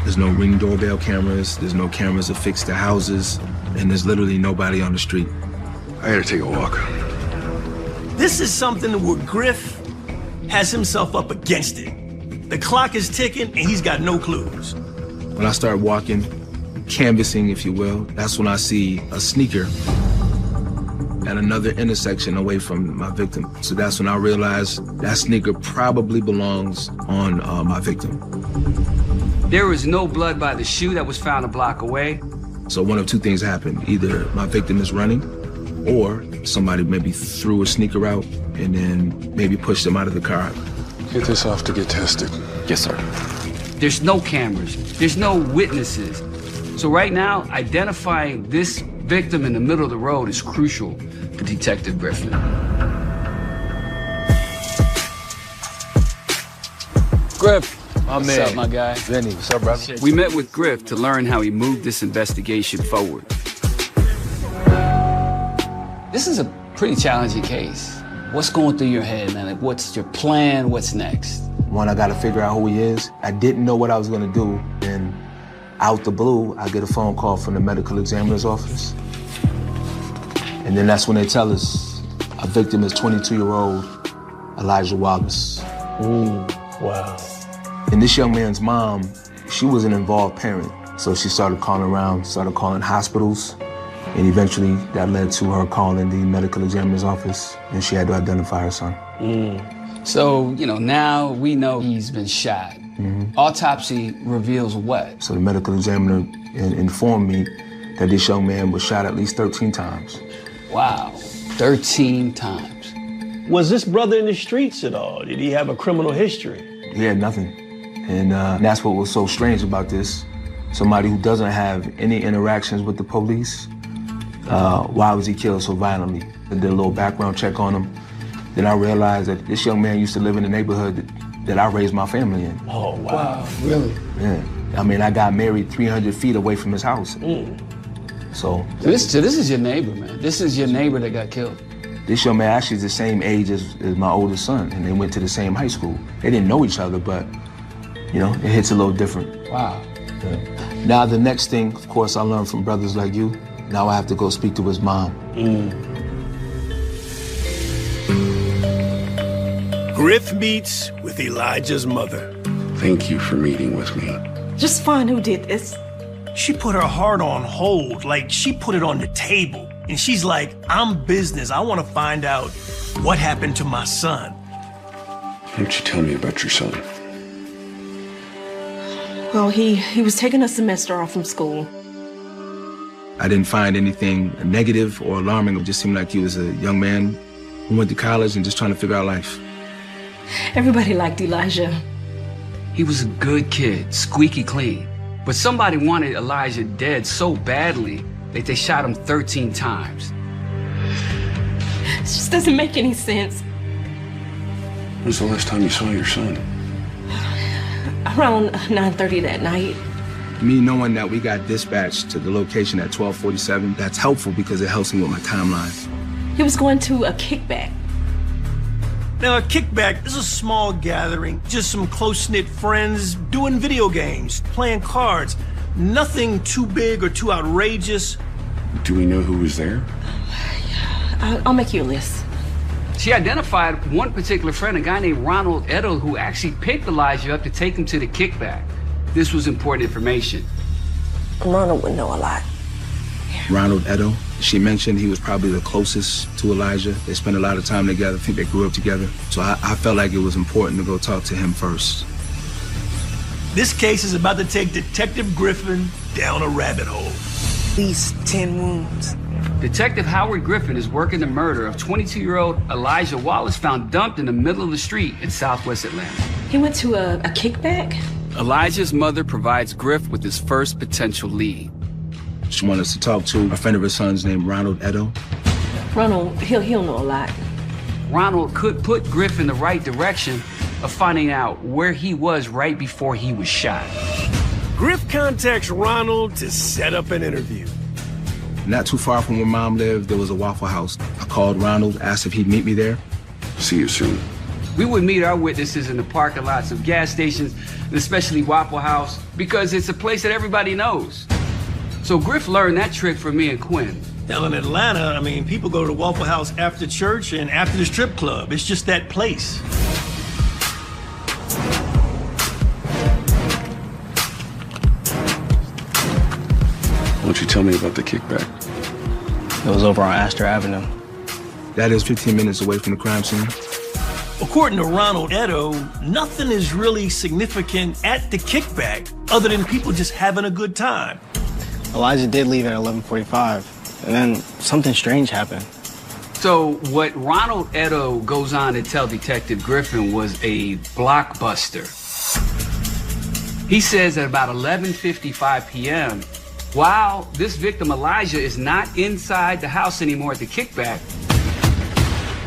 There's no Ring doorbell cameras. There's no cameras affixed to houses. And there's literally nobody on the street. I gotta take a walk. This is something where Griff has himself up against it. The clock is ticking and he's got no clues. When I start walking, canvassing, if you will, that's when I see a sneaker at another intersection away from my victim. So that's when I realized that sneaker probably belongs on my victim. There was no blood by the shoe that was found a block away. So one of two things happened. Either my victim is running, or somebody maybe threw a sneaker out and then maybe pushed him out of the car. Get this off to get tested. Yes, sir. There's no cameras. There's no witnesses. So right now, identifying this victim in the middle of the road is crucial for Detective Griffin. Griff, what's up, my guy? Vinny, what's up, brother? We met with Griff to learn how he moved this investigation forward. This is a pretty challenging case. What's going through your head, man? Like, what's your plan? What's next? One, I got to figure out who he is. I didn't know what I was going to do. And out the blue, I get a phone call from the medical examiner's office. And then that's when they tell us our victim is 22-year-old Elijah Wallace. Wow. And this young man's mom, she was an involved parent. So she started calling around, started calling hospitals. And eventually that led to her calling the medical examiner's office, and she had to identify her son. So, now we know he's been shot. Autopsy reveals what? So the medical examiner informed me that this young man was shot at least 13 times. Wow, 13 times. Was this brother in the streets at all? Did he have a criminal history? He had nothing. And that's what was so strange about this. Somebody who doesn't have any interactions with the police. Why was he killed so violently? I did a little background check on him. Then I realized that this young man used to live in the neighborhood that I raised my family in. Oh, wow. Really? Yeah. I mean, I got married 300 feet away from his house. So this is your neighbor, man. This is your neighbor that got killed. This young man actually is the same age as my oldest son, and they went to the same high school. They didn't know each other, but, it hits a little different. Wow. Yeah. Now, the next thing, of course, I learned from brothers like you. Now I have to go speak to his mom. Griff meets with Elijah's mother. Thank you for meeting with me. Just find who did this. She put her heart on hold, like she put it on the table. And she's like, I'm business. I want to find out what happened to my son. Why don't you tell me about your son? Well, he was taking a semester off from school. I didn't find anything negative or alarming. It just seemed like he was a young man who went to college and just trying to figure out life. Everybody liked Elijah. He was a good kid, squeaky clean. But somebody wanted Elijah dead so badly that they shot him 13 times. It just doesn't make any sense. When was the last time you saw your son? Around 9:30 that night. Me knowing that we got dispatched to the location at 12:47, that's helpful because it helps me with my timeline. He was going to a kickback. Now, a kickback is a small gathering, just some close-knit friends doing video games, playing cards. Nothing too big or too outrageous. Do we know who was there? I'll make you a list. She identified one particular friend, a guy named Ronald Edo, who actually picked Elijah up to take him to the kickback. This was important information. Ronald would know a lot. Ronald Edo, she mentioned he was probably the closest to Elijah. They spent a lot of time together. I think they grew up together. So I felt like it was important to go talk to him first. This case is about to take Detective Griffin down a rabbit hole. At least 10 wounds. Detective Howard Griffin is working the murder of 22-year-old Elijah Wallace, found dumped in the middle of the street in Southwest Atlanta. He went to a kickback? Elijah's mother provides Griff with his first potential lead. She wanted us to talk to a friend of her son's named Ronald Edo. Ronald, he'll know a lot. Ronald could put Griff in the right direction of finding out where he was right before he was shot. Griff contacts Ronald to set up an interview. Not too far from where Mom lived, there was a Waffle House. I called Ronald, asked if he'd meet me there. See you soon. We would meet our witnesses in the parking lots of gas stations, and especially Waffle House, because it's a place that everybody knows. So Griff learned that trick from me and Quinn. Now in Atlanta, people go to the Waffle House after church and after the strip club. It's just that place. Why don't you tell me about the kickback? It was over on Astor Avenue. That is 15 minutes away from the crime scene. According to Ronald Edo, nothing is really significant at the kickback other than people just having a good time. Elijah did leave at 11:45, and then something strange happened. So what Ronald Edo goes on to tell Detective Griffin was a blockbuster. He says at about 11:55 p.m., While this victim, Elijah, is not inside the house anymore at the kickback,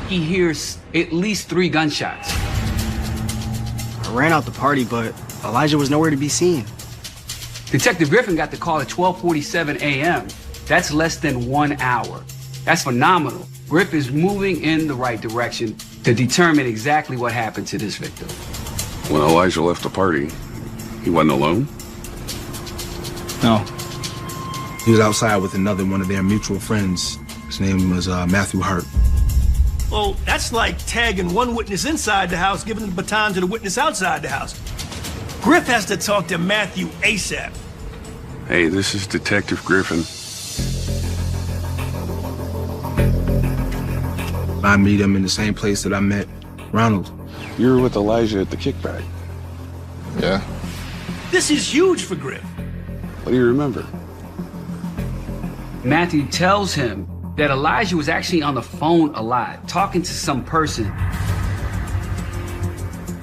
he hears at least 3 gunshots. I ran out the party, but Elijah was nowhere to be seen. Detective Griffin got the call at 12:47 a.m. That's less than 1 hour. That's phenomenal. Griff is moving in the right direction to determine exactly what happened to this victim. When Elijah left the party, he wasn't alone? No. He was outside with another one of their mutual friends. His name was Matthew Hart. Well, that's like tagging one witness inside the house, giving the baton to the witness outside the house. Griff has to talk to Matthew ASAP. Hey, this is Detective Griffin. I meet him in the same place that I met Ronald. You were with Elijah at the kickback. Yeah. This is huge for Griff. What do you remember? Matthew tells him that Elijah was actually on the phone a lot, talking to some person.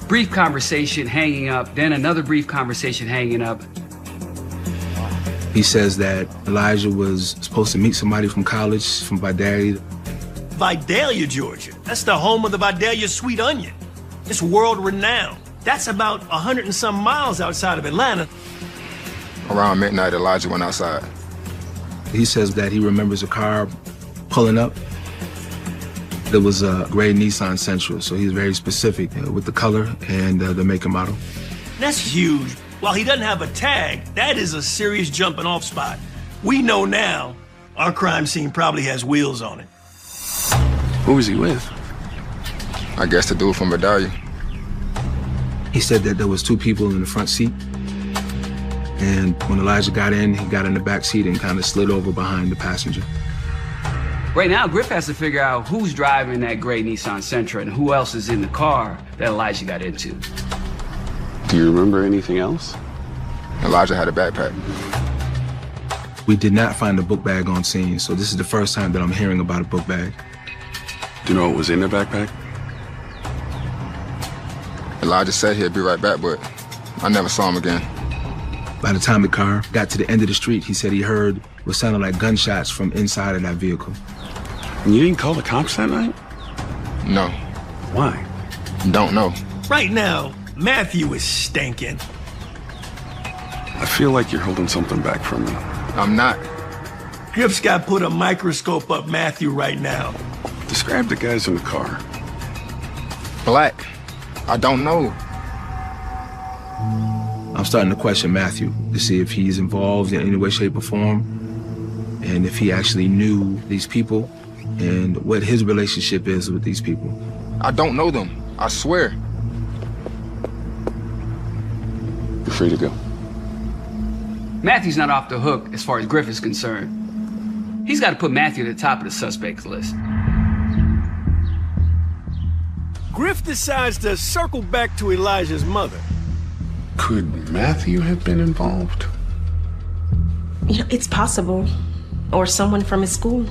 Brief conversation, hanging up, then another brief conversation, hanging up. He says that Elijah was supposed to meet somebody from college, from Vidalia. Vidalia, Georgia. That's the home of the Vidalia Sweet Onion. It's world-renowned. That's about 100 and some miles outside of Atlanta. Around midnight, Elijah went outside. He says that he remembers a car pulling up. There was a gray Nissan Sentra, so he's very specific with the color and the make and model. That's huge. While he doesn't have a tag, that is a serious jumping off spot. We know now our crime scene probably has wheels on it. Who was he with? I guess the dude from Vidalia. He said that there was 2 people in the front seat. And when Elijah got in, he got in the back seat and kind of slid over behind the passenger. Right now, Griff has to figure out who's driving that gray Nissan Sentra and who else is in the car that Elijah got into. Do you remember anything else? Elijah had a backpack. We did not find a book bag on scene, so this is the first time that I'm hearing about a book bag. Do you know what was in the backpack? Elijah said he'd be right back, but I never saw him again. By the time the car got to the end of the street, he said he heard what sounded like gunshots from inside of that vehicle. And you didn't call the cops that night? No. Why? Don't know. Right now, Matthew is stinking. I feel like you're holding something back from me. I'm not. Griff's got put a microscope up Matthew right now. Describe the guys in the car. Black. I don't know. I'm starting to question Matthew to see if he's involved in any way, shape, or form, and if he actually knew these people and what his relationship is with these people. I don't know them. I swear. You're free to go. Matthew's not off the hook as far as Griff is concerned. He's got to put Matthew at the top of the suspects list. Griff decides to circle back to Elijah's mother. Could Matthew have been involved? You know, it's possible. Or someone from his school.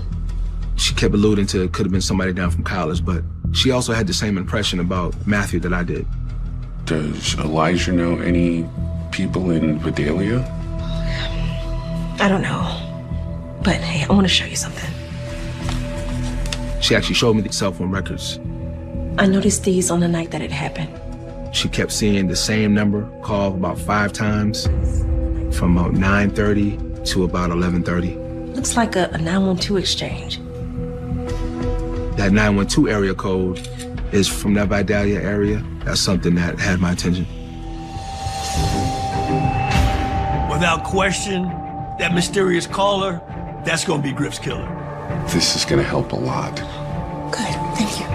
She kept alluding to it could have been somebody down from college, but she also had the same impression about Matthew that I did. Does Elijah know any people in Vidalia? I don't know. But hey, I want to show you something. She actually showed me the cell phone records. I noticed these on the night that it happened. She kept seeing the same number called about 5 times from about 9:30 to about 11:30. Looks like a 912 exchange. That 912 area code is from that Vidalia area. That's something that had my attention. Without question, that mysterious caller, that's gonna be Griff's killer. This is gonna help a lot. Good, thank you.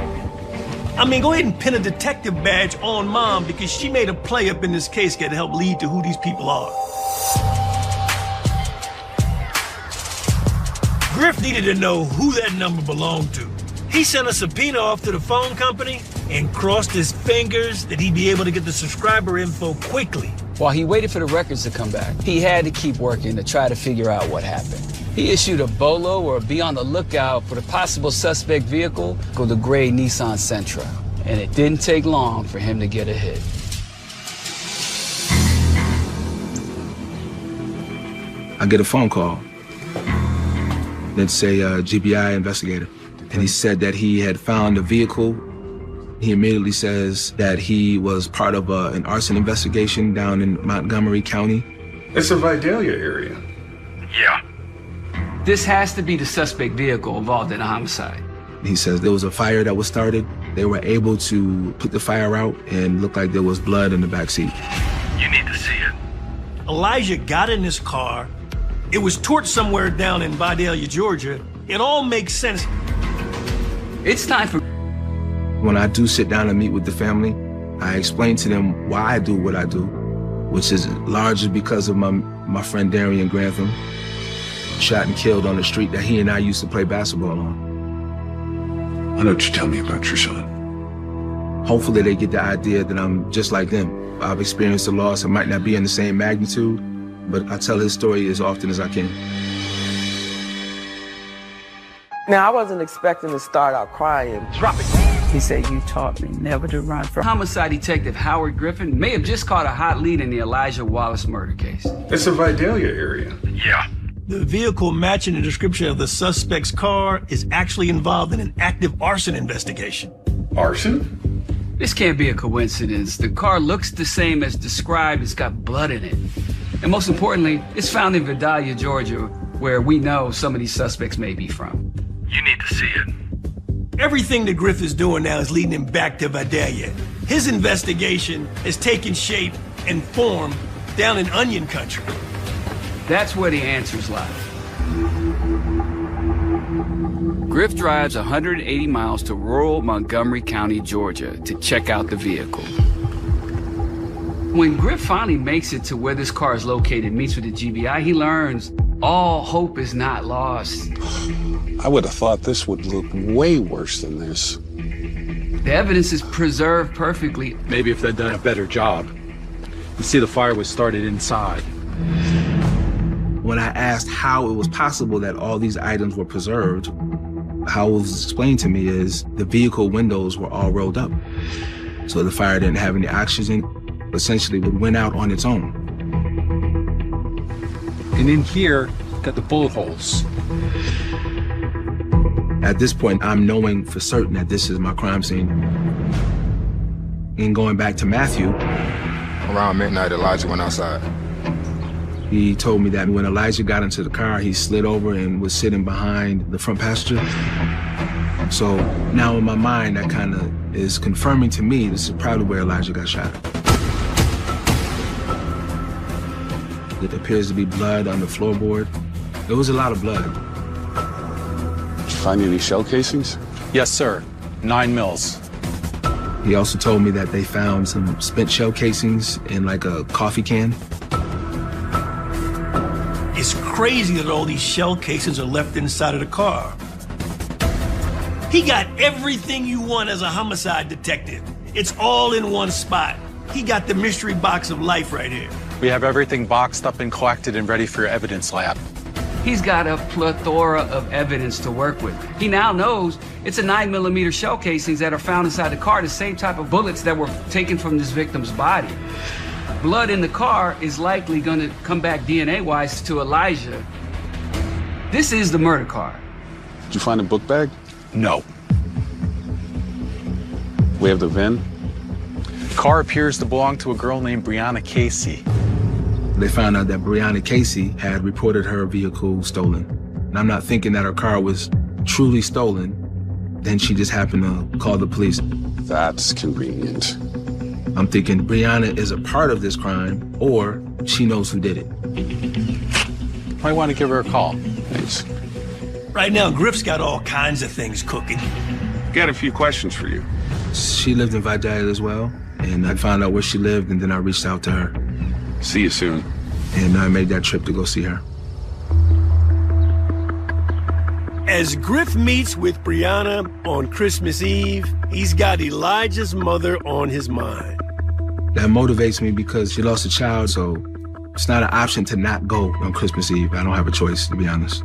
I mean, go ahead and pin a detective badge on Mom because she made a play up in this case that help lead to who these people are. Griff needed to know who that number belonged to. He sent a subpoena off to the phone company and crossed his fingers that he'd be able to get the subscriber info quickly. While he waited for the records to come back, he had to keep working to try to figure out what happened. He issued a bolo or be on the lookout for the possible suspect vehicle called the gray Nissan Sentra. And it didn't take long for him to get a hit. I get a phone call. It's a GBI investigator. And he said that he had found a vehicle. He immediately says that he was part of an arson investigation down in Montgomery County. It's the Vidalia area. Yeah. This has to be the suspect vehicle involved in a homicide. He says there was a fire that was started. They were able to put the fire out and looked like there was blood in the backseat. You need to see it. Elijah got in his car. It was torched somewhere down in Vidalia, Georgia. It all makes sense. It's time for... When I do sit down and meet with the family, I explain to them why I do what I do, which is largely because of my friend Darian Grantham, shot and killed on the street that he and I used to play basketball on. Why don't you tell me about your son? Hopefully they get the idea that I'm just like them. I've experienced the loss. It might not be in the same magnitude, but I tell his story as often as I can. Now, I wasn't expecting to start out crying. Drop it. He said, you taught me never to run from... Homicide detective Howard Griffin may have just caught a hot lead in the Elijah Wallace murder case. It's the Vidalia area. Yeah. The vehicle matching the description of the suspect's car is actually involved in an active arson investigation. Arson? This can't be a coincidence. The car looks the same as described. It's got blood in it. And most importantly, it's found in Vidalia, Georgia, where we know some of these suspects may be from. You need to see it. Everything that Griff is doing now is leading him back to Vidalia. His investigation has taken shape and form down in Onion Country. That's where the answers lie. Griff drives 180 miles to rural Montgomery County, Georgia, to check out the vehicle. When Griff finally makes it to where this car is located, meets with the GBI, he learns all hope is not lost. I would have thought this would look way worse than this. The evidence is preserved perfectly. Maybe if they'd done a better job. You see, the fire was started inside. When I asked how it was possible that all these items were preserved, how it was explained to me is the vehicle windows were all rolled up. So the fire didn't have any oxygen. Essentially, it went out on its own. And in here, got the bullet holes. At this point, I'm knowing for certain that this is my crime scene. And going back to Matthew. Around midnight, Elijah went outside. He told me that when Elijah got into the car, he slid over and was sitting behind the front passenger. So now in my mind, that kind of is confirming to me this is probably where Elijah got shot. It appears to be blood on the floorboard. There was a lot of blood. Did you find any shell casings? Yes, sir. 9 mils. He also told me that they found some spent shell casings in like a coffee can. It's crazy that all these shell casings are left inside of the car. He got everything you want as a homicide detective. It's all in one spot. He got the mystery box of life right here. We have everything boxed up and collected and ready for your evidence lab. He's got a plethora of evidence to work with. He now knows it's a 9mm shell casings that are found inside the car, the same type of bullets that were taken from this victim's body. Blood in the car is likely gonna come back DNA-wise to Elijah. This is the murder car. Did you find a book bag? No. We have the VIN? The car appears to belong to a girl named Brianna Casey. They found out that Brianna Casey had reported her vehicle stolen. And I'm not thinking that her car was truly stolen. Then she just happened to call the police. That's convenient. I'm thinking Brianna is a part of this crime, or she knows who did it. Might want to give her a call. Thanks. Right now, Griff's got all kinds of things cooking. Got a few questions for you. She lived in Vidalia as well, and I found out where she lived, and then I reached out to her. See you soon. And I made that trip to go see her. As Griff meets with Brianna on Christmas Eve, he's got Elijah's mother on his mind. That motivates me because she lost a child, so it's not an option to not go on Christmas Eve. I don't have a choice, to be honest.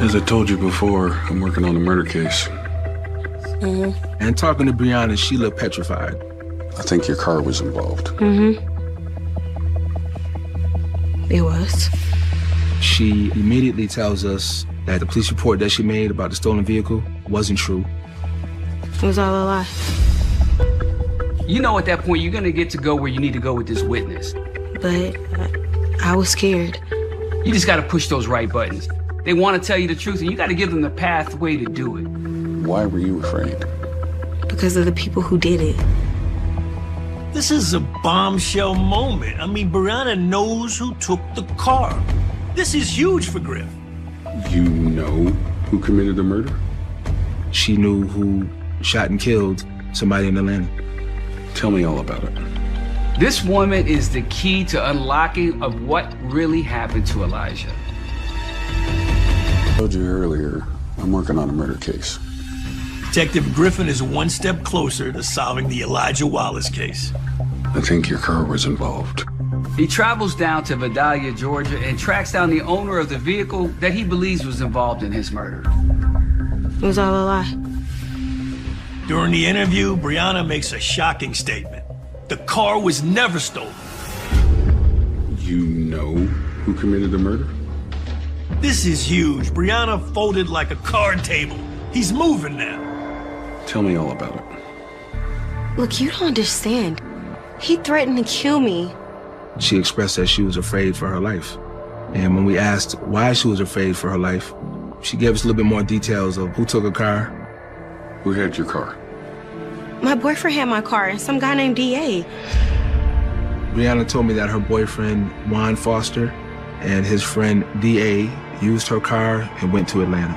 As I told you before, I'm working on a murder case. And talking to Brianna, she looked petrified. I think your car was involved. It was. She immediately tells us that the police report that she made about the stolen vehicle wasn't true. It was all a lie. You know at that point you're gonna get to go where you need to go with this witness. But I was scared. You just gotta push those right buttons. They wanna tell you the truth and you gotta give them the pathway to do it. Why were you afraid? Because of the people who did it. This is a bombshell moment. I mean, Brianna knows who took the car. This is huge for Griff. You know who committed the murder? She knew who shot and killed somebody in Atlanta. Tell me all about it. This woman is the key to unlocking of what really happened to Elijah. I told you earlier, I'm working on a murder case. Detective Griffin is one step closer to solving the Elijah Wallace case. I think your car was involved. He travels down to Vidalia, Georgia, and tracks down the owner of the vehicle that he believes was involved in his murder. It was all a lie. During the interview, Brianna makes a shocking statement. The car was never stolen. You know who committed the murder? This is huge. Brianna folded like a card table. He's moving now. Tell me all about it. Look, you don't understand. He threatened to kill me. She expressed that she was afraid for her life. And when we asked why she was afraid for her life, she gave us a little bit more details of who took her car. Who had your car? My boyfriend had my car and some guy named D.A. Brianna told me that her boyfriend, Juan Foster, and his friend D.A. used her car and went to Atlanta.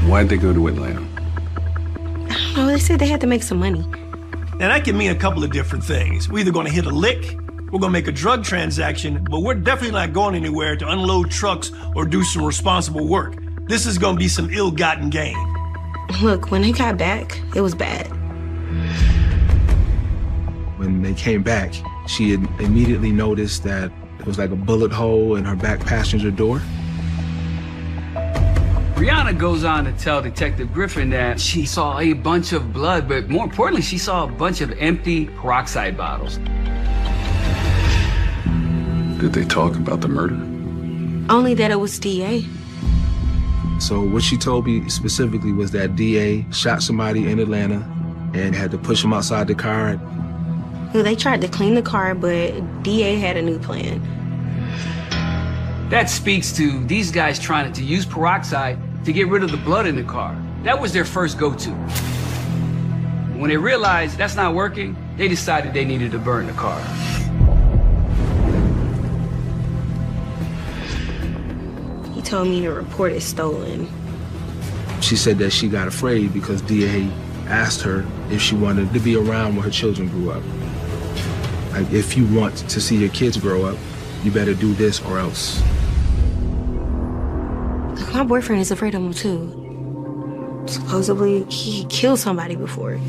Why'd they go to Atlanta? I don't know, they said they had to make some money. Now that can mean a couple of different things. We're either gonna hit a lick, we're gonna make a drug transaction, but we're definitely not going anywhere to unload trucks or do some responsible work. This is gonna be some ill-gotten gain. Look, when they got back, it was bad. When they came back, she had immediately noticed that there was like a bullet hole in her back passenger door. Brianna goes on to tell Detective Griffin that she saw a bunch of blood, but more importantly, she saw a bunch of empty peroxide bottles. Did they talk about the murder? Only that it was D.A. So what she told me specifically was that D.A. shot somebody in Atlanta and had to push him outside the car. Well, they tried to clean the car, but D.A. had a new plan. That speaks to these guys trying to use peroxide to get rid of the blood in the car. That was their first go-to. When they realized that's not working, they decided they needed to burn the car. He told me to report it stolen. She said that she got afraid because D.A. asked her if she wanted to be around when her children grew up. Like, if you want to see your kids grow up, you better do this or else. Look, my boyfriend is afraid of him too. Supposedly, he killed somebody before.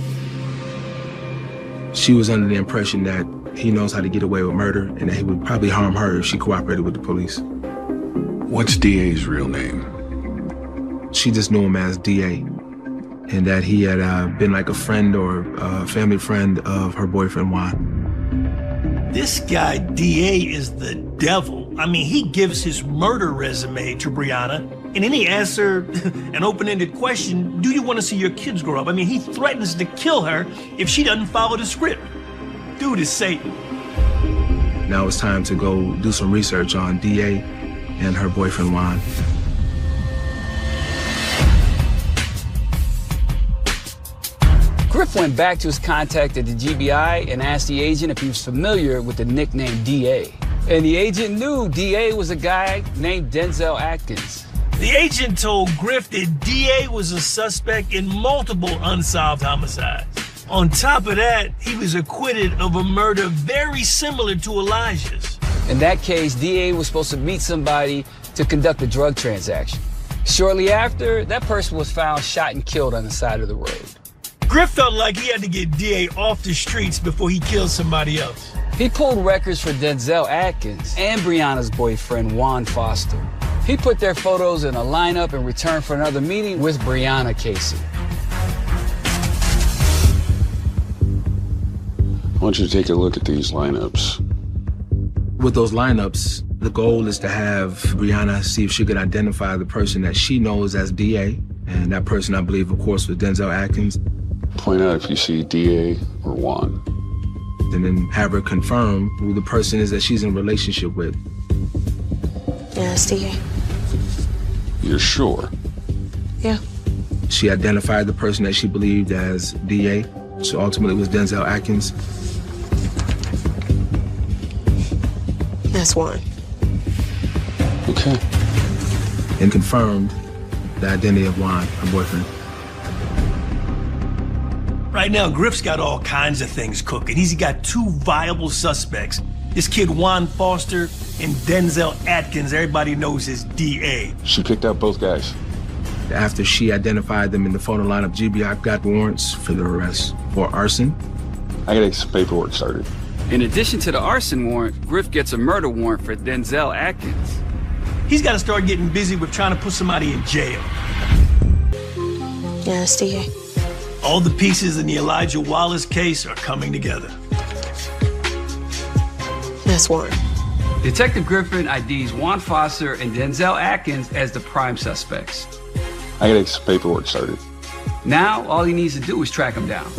She was under the impression that he knows how to get away with murder and that he would probably harm her if she cooperated with the police. What's D.A.'s real name? She just knew him as D.A. and that he had been like a friend or a family friend of her boyfriend, Juan. This guy, D.A., is the devil. I mean, he gives his murder resume to Brianna, and then he asks her an open-ended question, do you want to see your kids grow up? I mean, he threatens to kill her if she doesn't follow the script. Dude is Satan. Now it's time to go do some research on D.A. and her boyfriend, Juan. Griff went back to his contact at the GBI and asked the agent if he was familiar with the nickname D.A. And the agent knew D.A. was a guy named Denzel Atkins. The agent told Griff that D.A. was a suspect in multiple unsolved homicides. On top of that, he was acquitted of a murder very similar to Elijah's. In that case, D.A. was supposed to meet somebody to conduct a drug transaction. Shortly after, that person was found shot and killed on the side of the road. Griff felt like he had to get D.A. off the streets before he killed somebody else. He pulled records for Denzel Atkins and Brianna's boyfriend, Juan Foster. He put their photos in a lineup in return for another meeting with Brianna Casey. I want you to take a look at these lineups. With those lineups, the goal is to have Brianna see if she could identify the person that she knows as DA. And that person, I believe, of course, was Denzel Atkins. Point out if you see DA or Juan. And then have her confirm who the person is that she's in a relationship with. Yeah, it's DA. You're sure? Yeah. She identified the person that she believed as DA. So ultimately it was Denzel Atkins. That's Juan. Okay. And confirmed the identity of Juan, her boyfriend. Right now, Griff's got all kinds of things cooking. He's got two viable suspects. This kid, Juan Foster, and Denzel Atkins, everybody knows as DA. She picked out both guys. After she identified them in the photo lineup, GBI got warrants for their arrest for arson. I gotta get some paperwork started. In addition to the arson warrant, Griff gets a murder warrant for Denzel Atkins. He's got to start getting busy with trying to put somebody in jail. Yeah, it's DA. All the pieces in the Elijah Wallace case are coming together. That's Juan. Detective Griffin IDs Juan Foster and Denzel Atkins as the prime suspects. I gotta get some paperwork started. Now, all he needs to do is track them down.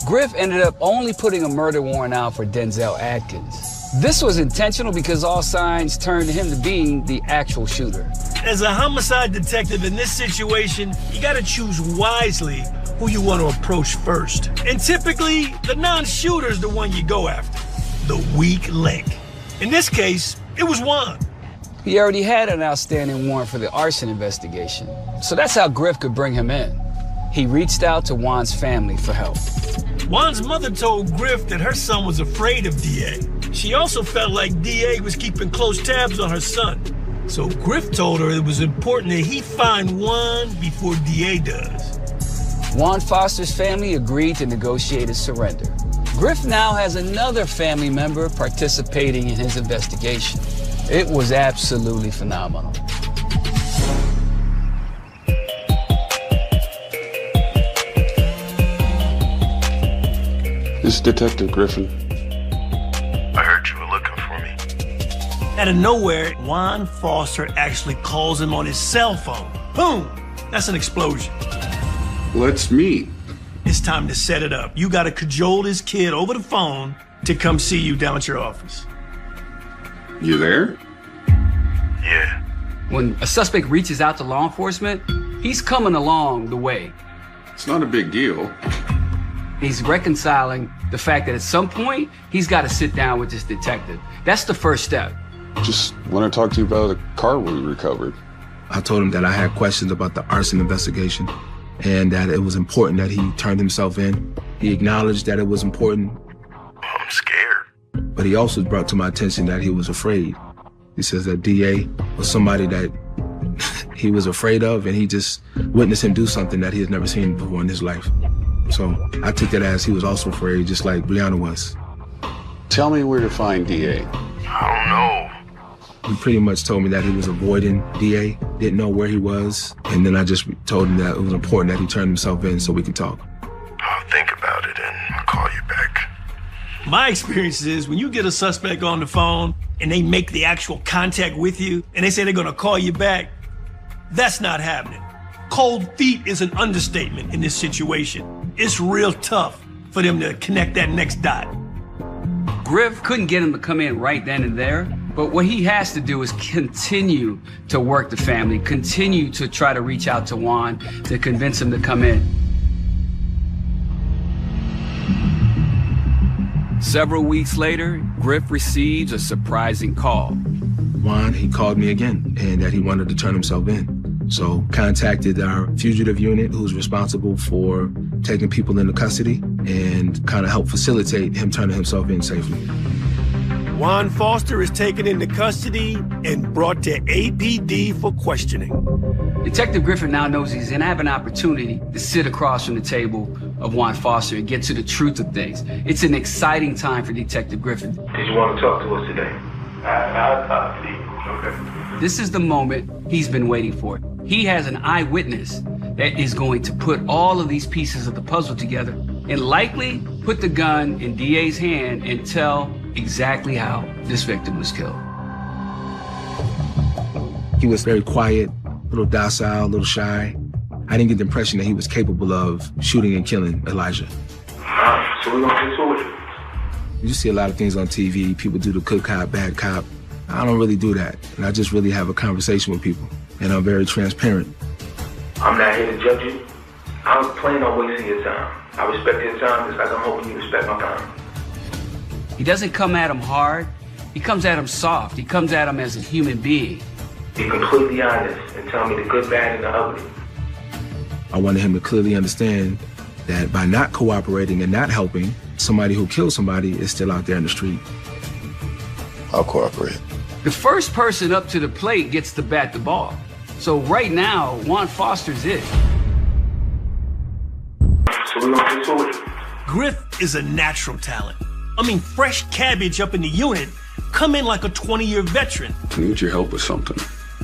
Griff ended up only putting a murder warrant out for Denzel Atkins. This was intentional because all signs turned to him to being the actual shooter. As a homicide detective in this situation, you gotta choose wisely who you want to approach first. And typically, the non-shooter's the one you go after. The weak link. In this case, it was Juan. He already had an outstanding warrant for the arson investigation, so that's how Griff could bring him in. He reached out to Juan's family for help. Juan's mother told Griff that her son was afraid of DA. She also felt like DA was keeping close tabs on her son. So Griff told her it was important that he find Juan before DA does. Juan Foster's family agreed to negotiate a surrender. Griff now has another family member participating in his investigation. It was absolutely phenomenal. This is Detective Griffin. I heard you were looking for me. Out of nowhere, Juan Foster actually calls him on his cell phone. Boom! That's an explosion. Let's meet. It's time to set it up. You gotta cajole this kid over the phone to come see you down at your office. You there? Yeah. When a suspect reaches out to law enforcement, he's coming along the way. It's not a big deal. He's reconciling the fact that at some point, he's got to sit down with this detective. That's the first step. Just want to talk to you about a car we recovered. I told him that I had questions about the arson investigation and that it was important that he turned himself in. He acknowledged that it was important. I'm scared. But he also brought to my attention that he was afraid. He says that DA was somebody that he was afraid of, and he just witnessed him do something that he had never seen before in his life. So I took that as he was also afraid, just like Brianna was. Tell me where to find DA. I don't know. He pretty much told me that he was avoiding DA, didn't know where he was, and then I just told him that it was important that he turned himself in so we could talk. I'll think about it and I'll call you back. My experience is when you get a suspect on the phone and they make the actual contact with you and they say they're gonna call you back, that's not happening. Cold feet is an understatement in this situation. It's real tough for them to connect that next dot. Griff couldn't get him to come in right then and there, but what he has to do is continue to work the family, continue to try to reach out to Juan to convince him to come in. Several weeks later, Griff receives a surprising call. Juan, he called me again, and that he wanted to turn himself in. So contacted our fugitive unit, who's responsible for taking people into custody and kind of help facilitate him turning himself in safely. Juan Foster is taken into custody and brought to APD for questioning. Detective Griffin now knows he's going to have an opportunity to sit across from the table of Juan Foster and get to the truth of things. It's an exciting time for Detective Griffin. Did you want to talk to us today? I'll talk to you. Okay. This is the moment he's been waiting for. He has an eyewitness that is going to put all of these pieces of the puzzle together and likely put the gun in DA's hand and tell exactly how this victim was killed. He was very quiet, a little docile, a little shy. I didn't get the impression that he was capable of shooting and killing Elijah. So we're gonna get to it. You see a lot of things on TV. People do the good cop, bad cop. I don't really do that. And I just really have a conversation with people. And I'm very transparent. I'm not here to judge you. I don't plan on wasting your time. I respect your time just like I'm hoping you respect my time. He doesn't come at him hard. He comes at him soft. He comes at him as a human being. Be completely honest and tell me the good, bad, and the ugly. I wanted him to clearly understand that by not cooperating and not helping, somebody who killed somebody is still out there in the street. I'll cooperate. The first person up to the plate gets to bat the ball. So right now, Juan Foster's it. So we're gonna get to it. Griff is a natural talent. I mean, fresh cabbage up in the unit, come in like a 20-year veteran. I need your help with something.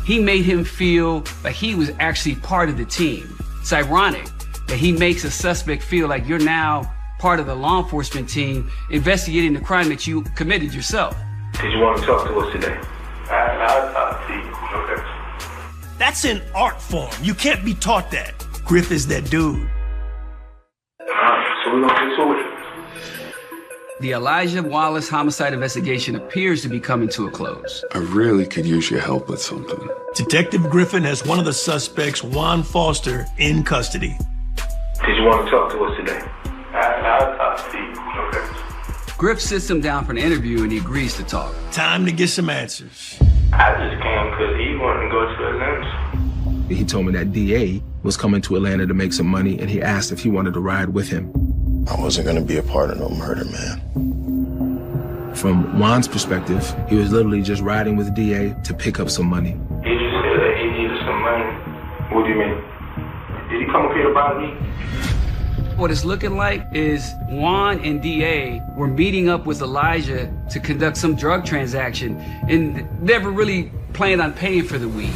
He made him feel like he was actually part of the team. It's ironic that he makes a suspect feel like you're now part of the law enforcement team investigating the crime that you committed yourself. Did you want to talk to us today? I'll talk to you. Okay. That's an art form. You can't be taught that. Griff is that dude. So we're gonna get to it. The Elijah Wallace homicide investigation appears to be coming to a close. I really could use your help with something. Detective Griffin has one of the suspects, Juan Foster, in custody. Did you want to talk to us today? I'll talk to you. Okay. Griff sits him down for an interview and he agrees to talk. Time to get some answers. I just came because he wanted to go to Atlanta. He told me that DA was coming to Atlanta to make some money, and he asked if he wanted to ride with him. I wasn't gonna be a part of no murder, man. From Juan's perspective, he was literally just riding with DA to pick up some money. He just said that he needed some money. What do you mean? Did he come up here to bother me? What it's looking like is Juan and DA were meeting up with Elijah to conduct some drug transaction and never really planned on paying for the weed.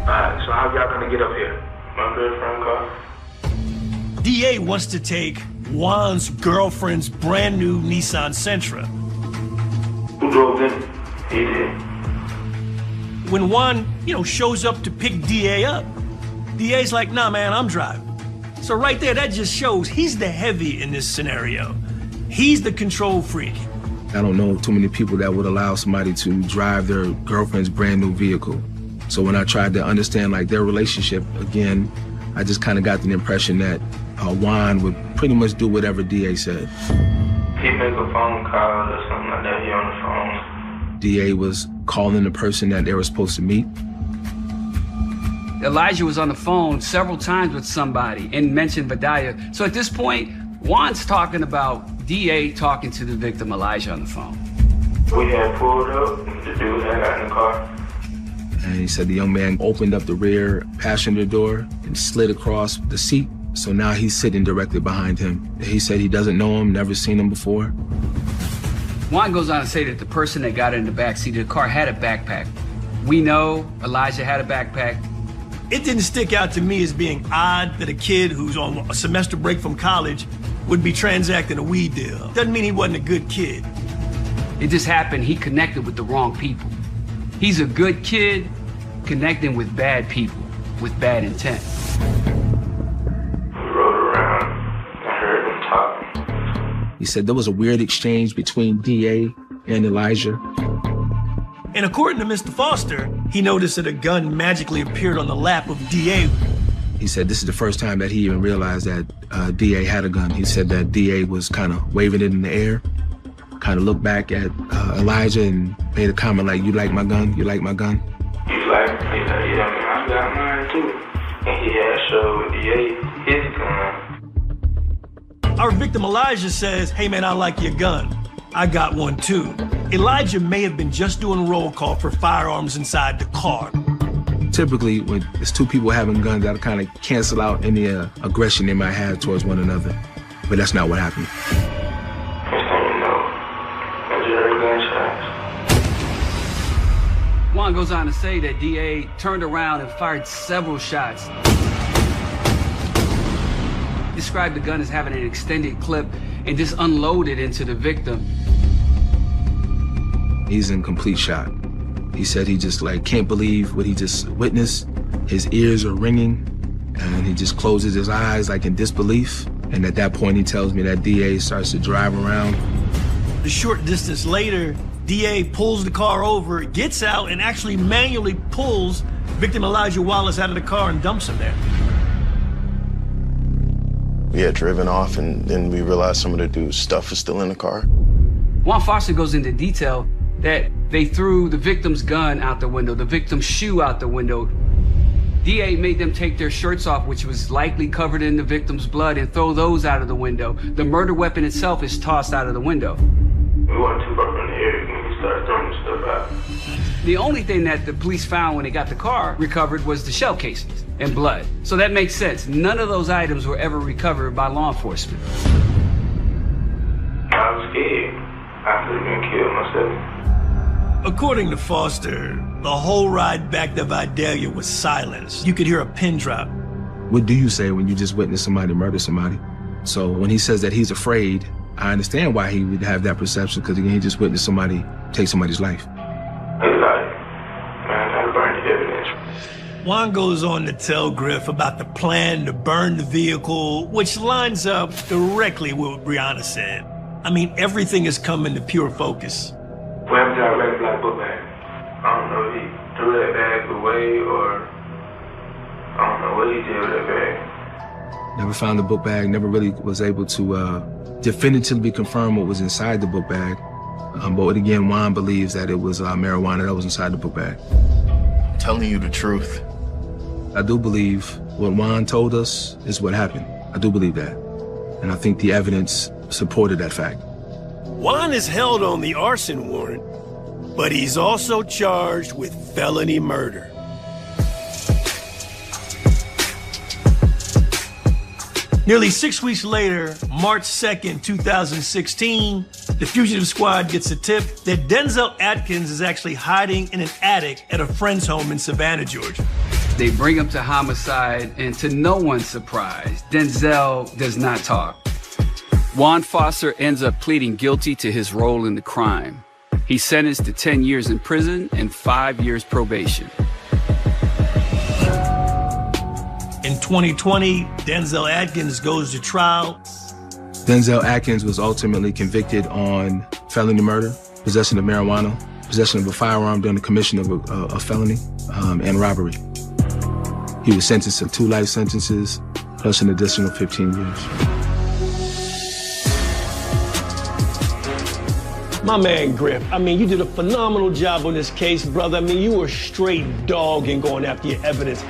Alright, so how y'all gonna get up here? My girlfriend car? DA wants to take Juan's girlfriend's brand new Nissan Sentra. Who drove in? He did. When Juan, shows up to pick DA up, DA's like, nah, man, I'm driving. So right there, that just shows he's the heavy in this scenario. He's the control freak. I don't know too many people that would allow somebody to drive their girlfriend's brand new vehicle. So when I tried to understand their relationship again, I just kind of got the impression that Juan would pretty much do whatever DA said. He make a phone call or something like that, he on the phone. DA was calling the person that they were supposed to meet. Elijah was on the phone several times with somebody and mentioned Vadaya. So at this point, Juan's talking about DA talking to the victim, Elijah, on the phone. We had pulled up, the dude had got in the car. And he said the young man opened up the rear passenger door and slid across the seat. So now he's sitting directly behind him. He said he doesn't know him, never seen him before. Juan goes on to say that the person that got in the back seat of the car had a backpack. We know Elijah had a backpack. It didn't stick out to me as being odd that a kid who's on a semester break from college would be transacting a weed deal. Doesn't mean he wasn't a good kid. It just happened he connected with the wrong people. He's a good kid connecting with bad people with bad intent. We rode around. I heard them talking. He said there was a weird exchange between DA and Elijah. And according to Mr. Foster, he noticed that a gun magically appeared on the lap of DA. He said this is the first time that he even realized that DA had a gun. He said that DA was kind of waving it in the air, kind of looked back at Elijah and made a comment like, "You like my gun? You like my gun?" He's like, yeah, I got mine too. And he had showed DA his gun. Our victim Elijah says, "Hey man, I like your gun. I got one too." Elijah may have been just doing roll call for firearms inside the car. Typically, when there's two people having guns, that'll kind of cancel out any aggression they might have towards one another. But that's not what happened. Juan goes on to say that DA turned around and fired several shots. He described the gun as having an extended clip and just unload it into the victim. He's in complete shock. He said he just can't believe what he just witnessed. His ears are ringing, and he just closes his eyes in disbelief. And at that point, he tells me that DA starts to drive around. A short distance later, DA pulls the car over, gets out, and actually manually pulls victim Elijah Wallace out of the car and dumps him there. We had driven off, and then we realized some of the dude's stuff was still in the car. Juan Foster goes into detail that they threw the victim's gun out the window, the victim's shoe out the window. DA made them take their shirts off, which was likely covered in the victim's blood, and throw those out of the window. The murder weapon itself is tossed out of the window. We weren't too far from the area when we started throwing stuff out. The only thing that the police found when they got the car recovered was the shell casings and blood. So that makes sense. None of those items were ever recovered by law enforcement. I was scared. I could have been killed myself. According to Foster, the whole ride back to Vidalia was silence. You could hear a pin drop. What do you say when you just witness somebody murder somebody? So when he says that he's afraid, I understand why he would have that perception, because again, he just witnessed somebody take somebody's life. Juan goes on to tell Griff about the plan to burn the vehicle, which lines up directly with what Brianna said. I mean, everything is coming to pure focus. What happened to our red black book bag? I don't know if he threw that bag away or I don't know what he did with that bag. Never found the book bag, never really was able to definitively confirm what was inside the book bag. But again, Juan believes that it was marijuana that was inside the book bag. Telling you the truth. I do believe what Juan told us is what happened. I do believe that. And I think the evidence supported that fact. Juan is held on the arson warrant, but he's also charged with felony murder. Nearly 6 weeks later, March 2nd, 2016, the fugitive squad gets a tip that Denzel Atkins is actually hiding in an attic at a friend's home in Savannah, Georgia. They bring him to homicide, and to no one's surprise, Denzel does not talk. Juan Foster ends up pleading guilty to his role in the crime. He's sentenced to 10 years in prison and 5 years probation. In 2020, Denzel Atkins goes to trial. Denzel Atkins was ultimately convicted on felony murder, possession of marijuana, possession of a firearm during the commission of a felony, and robbery. He was sentenced to 2 life sentences, plus an additional 15 years. My man Griff, I mean, you did a phenomenal job on this case, brother. I mean, you were straight dogging going after your evidence.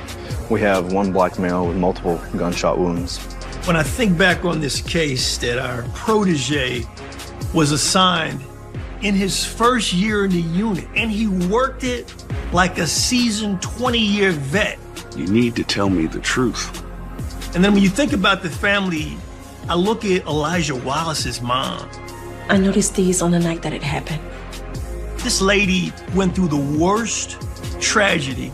We have one black male with multiple gunshot wounds. When I think back on this case that our protege was assigned in his first year in the unit, and he worked it like a seasoned 20-year vet. You need to tell me the truth. And then when you think about the family, I look at Elijah Wallace's mom. I noticed these on the night that it happened. This lady went through the worst tragedy,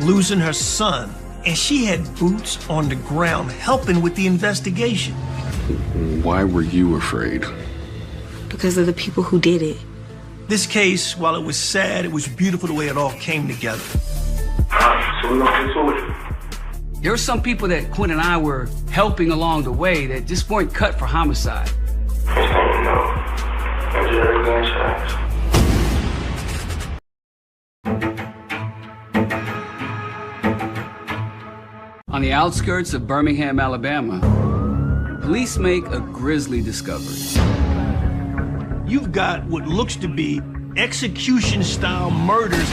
losing her son, and she had boots on the ground helping with the investigation. Why were you afraid? Because of the people who did it. This case, while it was sad, it was beautiful the way it all came together. So we're gonna get to it. There were some people that Quinn and I were helping along the way that just weren't cut for homicide. First thing you know, I just heard gunshots. On the outskirts of Birmingham, Alabama, police make a grisly discovery. You've got what looks to be execution-style murders.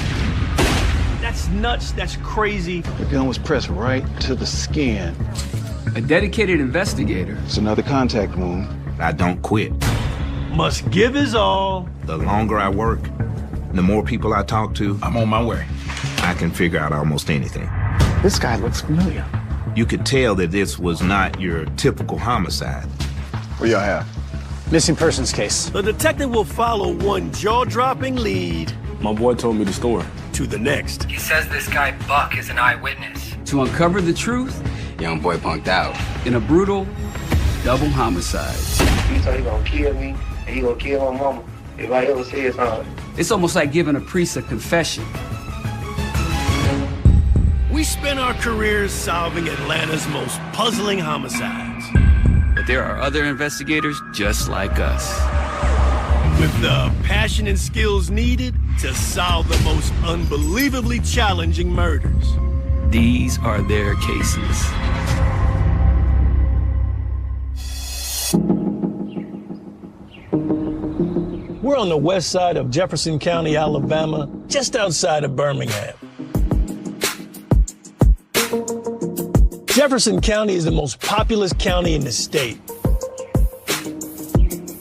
That's nuts, that's crazy. The gun was pressed right to the skin. A dedicated investigator. It's another contact wound. I don't quit. Must give his all. The longer I work, the more people I talk to, I'm on my way. I can figure out almost anything. This guy looks familiar. You could tell that this was not your typical homicide. What y'all have? Missing persons case. The detective will follow one jaw-dropping lead. My boy told me the story. To the next. He says this guy Buck is an eyewitness. To uncover the truth, young boy punked out. In a brutal double homicide. He said he gonna kill me and he gonna kill my mama if I ever say something. It's almost like giving a priest a confession. We spent our careers solving Atlanta's most puzzling homicides. But there are other investigators just like us, with the passion and skills needed to solve the most unbelievably challenging murders. These are their cases. We're on the west side of Jefferson County, Alabama, just outside of Birmingham. Jefferson County is the most populous county in the state.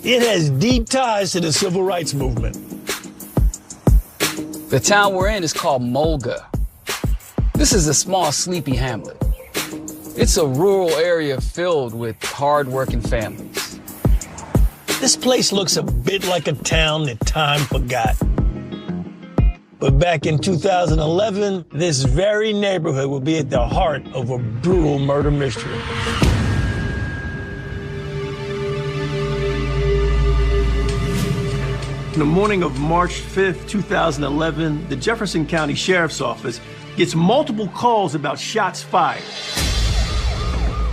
It has deep ties to the civil rights movement. The town we're in is called Mulga. This is a small, sleepy hamlet. It's a rural area filled with hard-working families. This place looks a bit like a town that time forgot. But back in 2011, this very neighborhood will be at the heart of a brutal murder mystery. On the morning of March 5th, 2011, the Jefferson County Sheriff's Office gets multiple calls about shots fired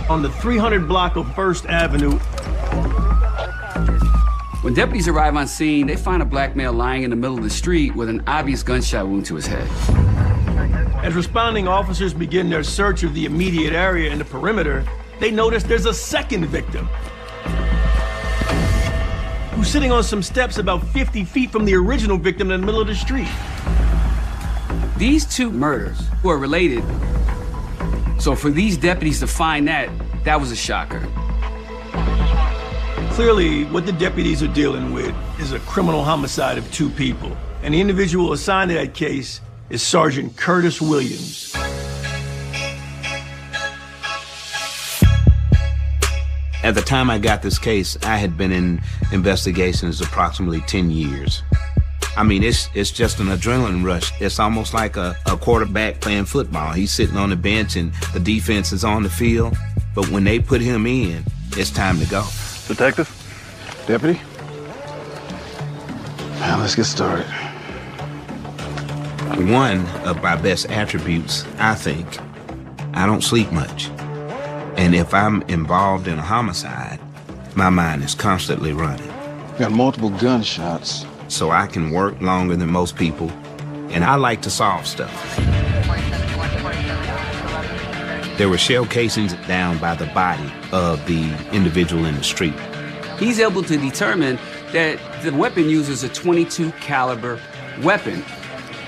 on the 300 block of 1st Avenue. When deputies arrive on scene, they find a black male lying in the middle of the street with an obvious gunshot wound to his head. As responding officers begin their search of the immediate area and the perimeter, they notice there's a second victim who's sitting on some steps about 50 feet from the original victim in the middle of the street. These two murders were related, so for these deputies to find that was a shocker. Clearly, what the deputies are dealing with is a criminal homicide of two people, and the individual assigned to that case is Sergeant Curtis Williams. At the time I got this case, I had been in investigations approximately 10 years. I mean, it's just an adrenaline rush. It's almost like a quarterback playing football. He's sitting on the bench and the defense is on the field, but when they put him in, it's time to go. Detective? Deputy? Now let's get started. One of my best attributes, I think, I don't sleep much. And if I'm involved in a homicide, my mind is constantly running. Got multiple gunshots. So I can work longer than most people, and I like to solve stuff. There were shell casings down by the body of the individual in the street. He's able to determine that the weapon uses a .22 caliber weapon.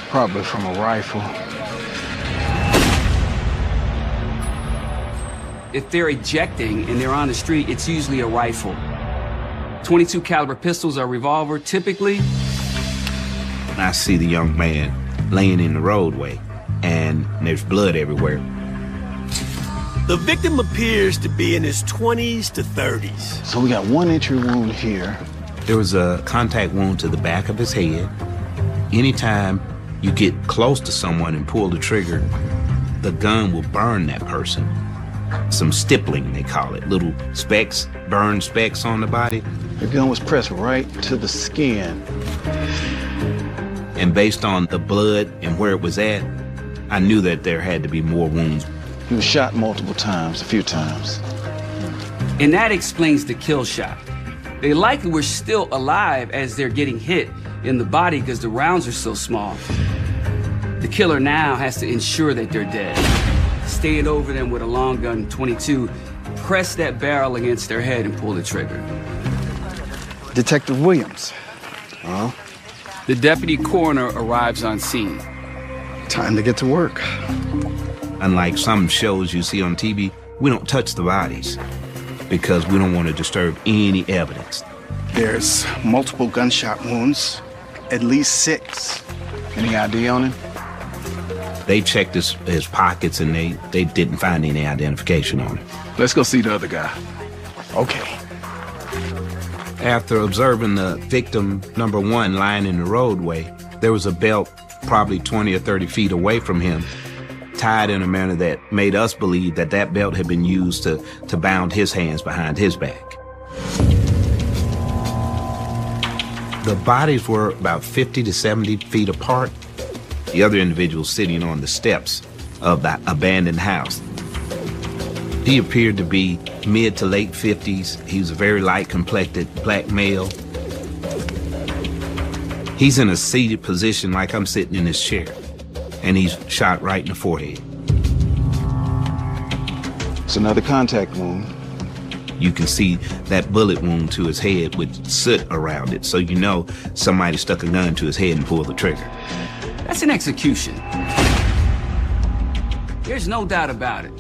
Probably from a rifle. If they're ejecting and they're on the street, it's usually a rifle. .22 caliber pistols or revolver, typically. I see the young man laying in the roadway, and there's blood everywhere. The victim appears to be in his 20s to 30s. So we got one entry wound here. There was a contact wound to the back of his head. Anytime you get close to someone and pull the trigger, the gun will burn that person. Some stippling, they call it. Little specks, burn specks on the body. The gun was pressed right to the skin. And based on the blood and where it was at, I knew that there had to be more wounds. He was shot multiple times, a few times. And that explains the kill shot. They likely were still alive as they're getting hit in the body because the rounds are so small. The killer now has to ensure that they're dead. Stand over them with a long gun, .22, press that barrel against their head and pull the trigger. Detective Williams. The deputy coroner arrives on scene. Time to get to work. Unlike some shows you see on TV, we don't touch the bodies because we don't want to disturb any evidence. There's multiple gunshot wounds, at least 6. Any ID on him? They checked his pockets and they didn't find any identification on him. Let's go see the other guy. Okay. After observing the victim, number 1, lying in the roadway, there was a belt probably 20 or 30 feet away from him, tied in a manner that made us believe that that belt had been used to bound his hands behind his back. The bodies were about 50 to 70 feet apart. The other individual sitting on the steps of that abandoned house. He appeared to be mid to late 50s. He was a very light-complected black male. He's in a seated position like I'm sitting in this chair, and he's shot right in the forehead. It's another contact wound. You can see that bullet wound to his head with soot around it, so you know somebody stuck a gun to his head and pulled the trigger. That's an execution. There's no doubt about it.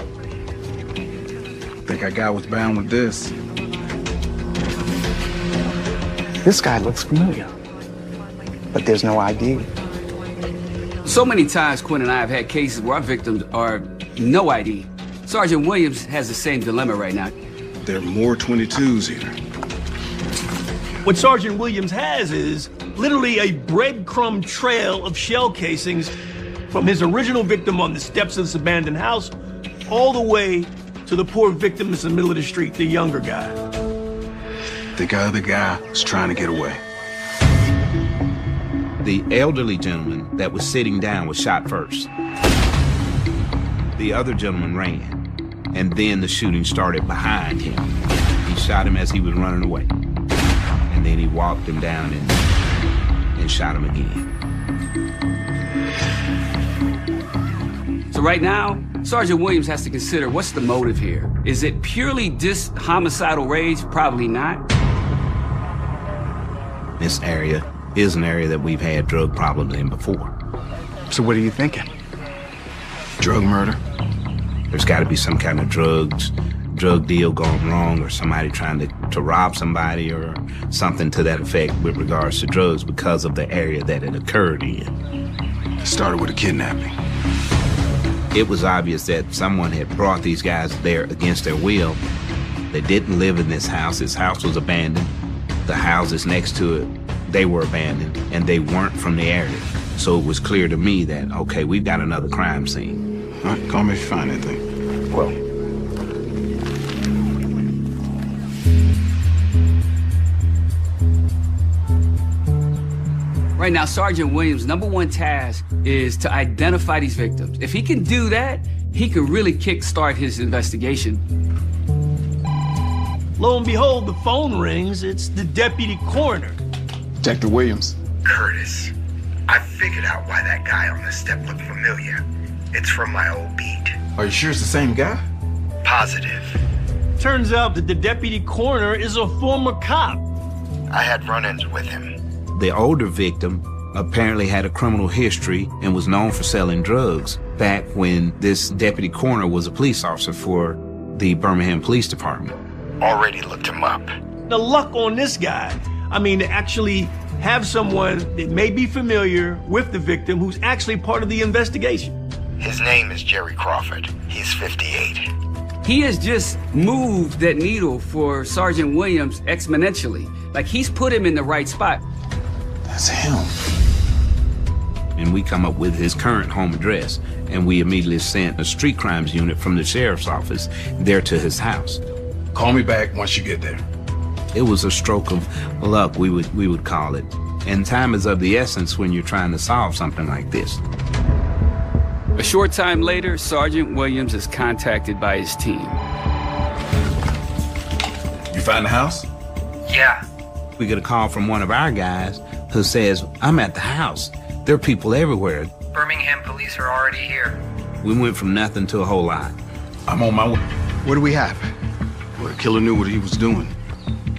I think our guy was bound with this. This guy looks familiar, but there's no ID. So many times, Quinn and I have had cases where our victims are no ID. Sergeant Williams has the same dilemma right now. There are more 22s here. What Sergeant Williams has is literally a breadcrumb trail of shell casings from his original victim on the steps of this abandoned house all the way to the poor victim in the middle of the street, the younger guy. The other guy was trying to get away. The elderly gentleman that was sitting down was shot first. The other gentleman ran, and then the shooting started behind him. He shot him as he was running away. And then he walked him down and shot him again. So right now, Sergeant Williams has to consider what's the motive here. Is it purely just homicidal rage? Probably not. This area is an area that we've had drug problems in before. So what are you thinking? Drug murder? There's got to be some kind of drug deal going wrong, or somebody trying to rob somebody or something to that effect with regards to drugs because of the area that it occurred in. It started with a kidnapping. It was obvious that someone had brought these guys there against their will. They didn't live in this house. This house was abandoned. The houses next to it, they were abandoned, and they weren't from the area. So it was clear to me that, okay, we've got another crime scene. All right, call me if you find anything. Well, Right now, Sergeant Williams' #1 task is to identify these victims. If he can do that, he can really kickstart his investigation. Lo and behold, the phone rings. It's the deputy coroner. Detective Williams. Curtis, I figured out why that guy on the step looked familiar. It's from my old beat. Are you sure it's the same guy? Positive. Turns out that the deputy coroner is a former cop. I had run-ins with him. The older victim apparently had a criminal history and was known for selling drugs back when this deputy coroner was a police officer for the Birmingham Police Department. Already looked him up. The luck on this guy. I mean, to actually have someone that may be familiar with the victim who's actually part of the investigation. His name is Jerry Crawford. He's 58. He has just moved that needle for Sergeant Williams exponentially. Like, he's put him in the right spot. That's him. And we come up with his current home address, and we immediately sent a street crimes unit from the sheriff's office there to his house. Call me back once you get there. It was a stroke of luck, we would call it. And time is of the essence when you're trying to solve something like this. A short time later, Sergeant Williams is contacted by his team. You find the house? Yeah. We get a call from one of our guys who says, I'm at the house. There are people everywhere. Birmingham police are already here. We went from nothing to a whole lot. I'm on my way. what do we have? Well, the killer knew what he was doing.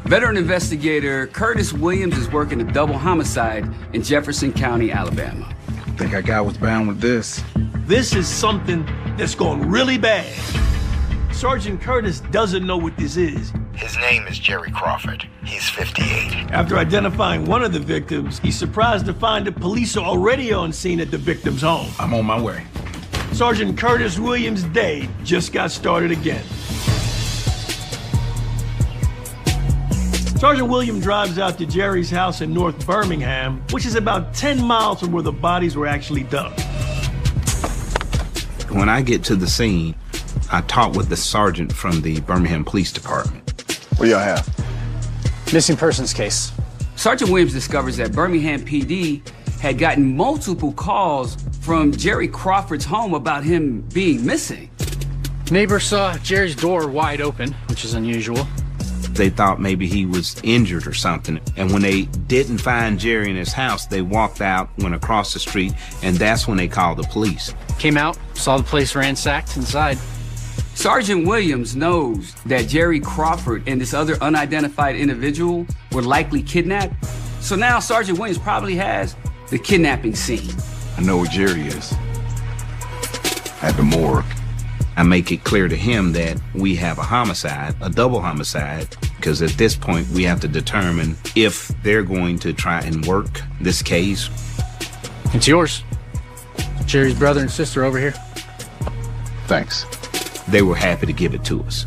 Veteran investigator Curtis Williams is working a double homicide in Jefferson County, Alabama. I think our guy was bound with this. This is something that's gone really bad. Sergeant Curtis doesn't know what this is. His name is Jerry Crawford. He's 58. After identifying one of the victims, he's surprised to find that police are already on scene at the victim's home. I'm on my way. Sergeant Curtis Williams' day just got started again. Sergeant William drives out to Jerry's house in North Birmingham, which is about 10 miles from where the bodies were actually dug. When I get to the scene, I talk with the sergeant from the Birmingham Police Department. What do y'all have? Missing persons case. Sergeant Williams discovers that Birmingham PD had gotten multiple calls from Jerry Crawford's home about him being missing. Neighbors saw Jerry's door wide open, which is unusual. They thought maybe he was injured or something. And when they didn't find Jerry in his house, they walked out, went across the street, and that's when they called the police. Came out, saw the place ransacked inside. Sergeant Williams knows that Jerry Crawford and this other unidentified individual were likely kidnapped. So now Sergeant Williams probably has the kidnapping scene. I know where Jerry is. At the morgue. I make it clear to him that we have a homicide, a double homicide, because at this point we have to determine if they're going to try and work this case. It's yours. Jerry's brother and sister over here. Thanks. They were happy to give it to us.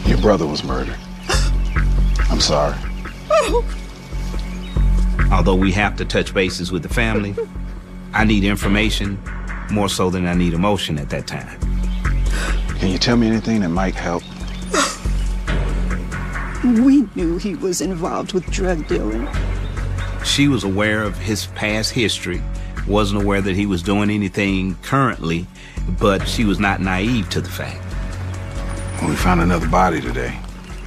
Your brother was murdered. I'm sorry. Although we have to touch bases with the family, I need information more so than I need emotion at that time. Can you tell me anything that might help? We knew he was involved with drug dealing. She was aware of his past history, wasn't aware that he was doing anything currently, but she was not naive to the fact. We found another body today.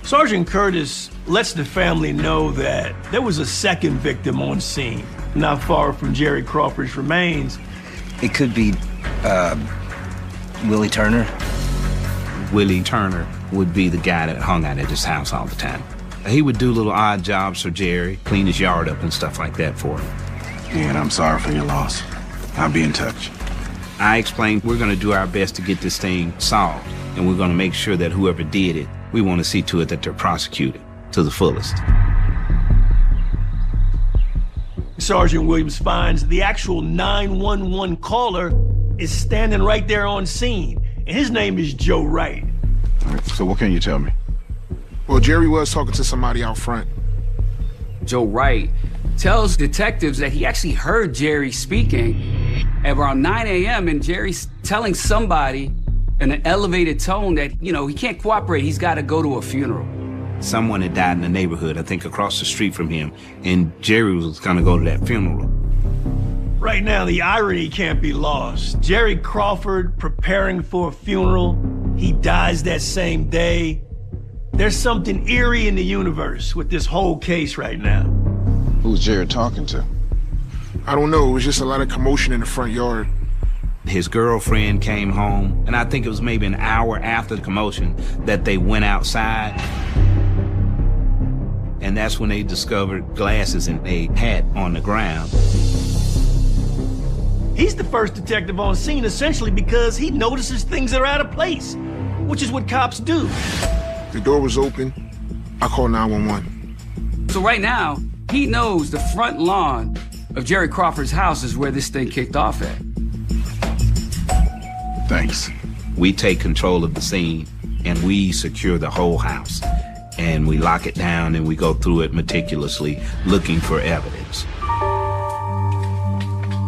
Sergeant Curtis lets the family know that there was a second victim on scene, not far from Jerry Crawford's remains. It could be, Willie Turner. Willie Turner would be the guy that hung out at his house all the time. He would do little odd jobs for Jerry, clean his yard up and stuff like that for him. And I'm sorry for your loss. I'll be in touch. I explained we're going to do our best to get this thing solved, and we're going to make sure that whoever did it, we want to see to it that they're prosecuted to the fullest. Sergeant Williams finds the actual 911 caller is standing right there on scene, and his name is Joe Wright. All right, so what can you tell me? Well, Jerry was talking to somebody out front. Joe Wright tells detectives that he actually heard Jerry speaking at around 9 a.m. and Jerry's telling somebody in an elevated tone that, he can't cooperate. He's got to go to a funeral. Someone had died in the neighborhood, I think across the street from him, and Jerry was going to go to that funeral. Right now, the irony can't be lost. Jerry Crawford preparing for a funeral. He dies that same day. There's something eerie in the universe with this whole case right now. Who's Jerry talking to? I don't know. It was just a lot of commotion in the front yard. His girlfriend came home, and I think it was maybe an hour after the commotion that they went outside. And that's when they discovered glasses and a hat on the ground. He's the first detective on scene essentially because he notices things that are out of place, which is what cops do. The door was open. I called 911. So right now, he knows the front lawn of Jerry Crawford's house is where this thing kicked off at. Thanks. We take control of the scene and we secure the whole house. And we lock it down and we go through it meticulously, looking for evidence.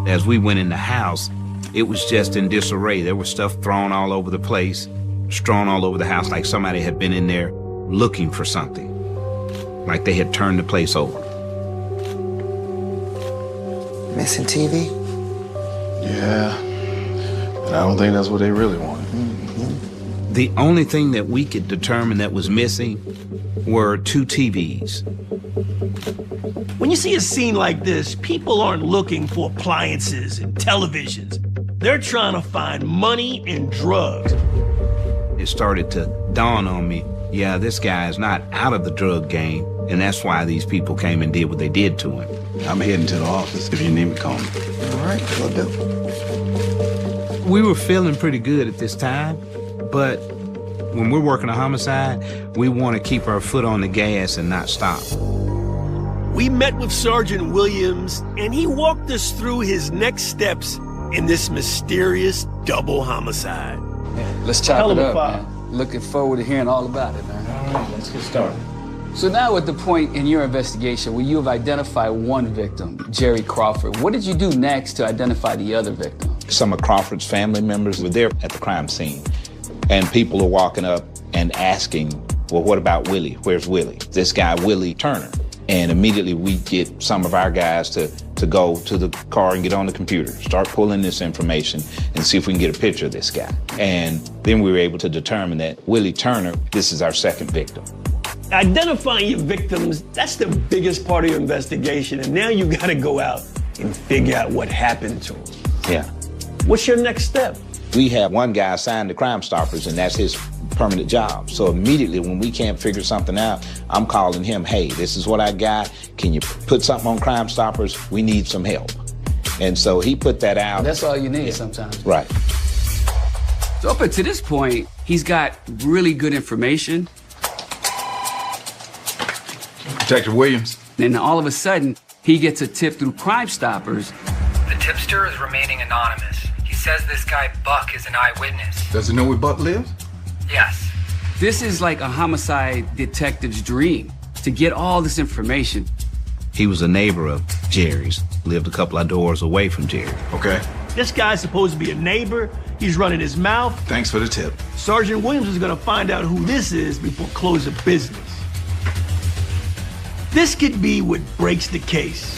As we went in the house, it was just in disarray. There was stuff thrown all over the place, strewn all over the house, like somebody had been in there looking for something, like they had turned the place over. Missing TV? Yeah, but I don't think that's what they really wanted. The only thing that we could determine that was missing were 2 TVs. When you see a scene like this, people aren't looking for appliances and televisions. They're trying to find money and drugs. It started to dawn on me, yeah, this guy is not out of the drug game, and that's why these people came and did what they did to him. I'm heading to the office. If you need me, call me. All right, will do. We were feeling pretty good at this time, but when we're working a homicide, we want to keep our foot on the gas and not stop. We met with Sergeant Williams, and he walked us through his next steps in this mysterious double homicide. Let's chop it up, man. Looking forward to hearing all about it, man. All right, let's get started. So now at the point in your investigation where you have identified one victim, Jerry Crawford, what did you do next to identify the other victim? Some of Crawford's family members were there at the crime scene, and people are walking up and asking well, what about Willie? Where's Willie? This guy, Willie Turner. And immediately we get some of our guys to go to the car and get on the computer, start pulling this information and see if we can get a picture of this guy. And then we were able to determine that Willie Turner, this is our second victim. Identifying your victims, that's the biggest part of your investigation. And now you gotta go out and figure out what happened to them. Yeah. What's your next step? We have one guy assigned to Crime Stoppers, and that's his permanent job. So immediately when we can't figure something out, I'm calling him, hey, this is what I got. Can you put something on Crime Stoppers? We need some help. And so he put that out. That's all you need sometimes. Right. So up until this point, he's got really good information. Detective Williams. Then all of a sudden, he gets a tip through Crime Stoppers. The tipster is remaining anonymous. He says this guy Buck is an eyewitness. Does he know where Buck lives? Yes. This is like a homicide detective's dream, to get all this information. He was a neighbor of Jerry's, lived a couple of doors away from Jerry. Okay. This guy's supposed to be a neighbor. He's running his mouth. Thanks for the tip. Sergeant Williams is gonna find out who this is before close of business. This could be what breaks the case.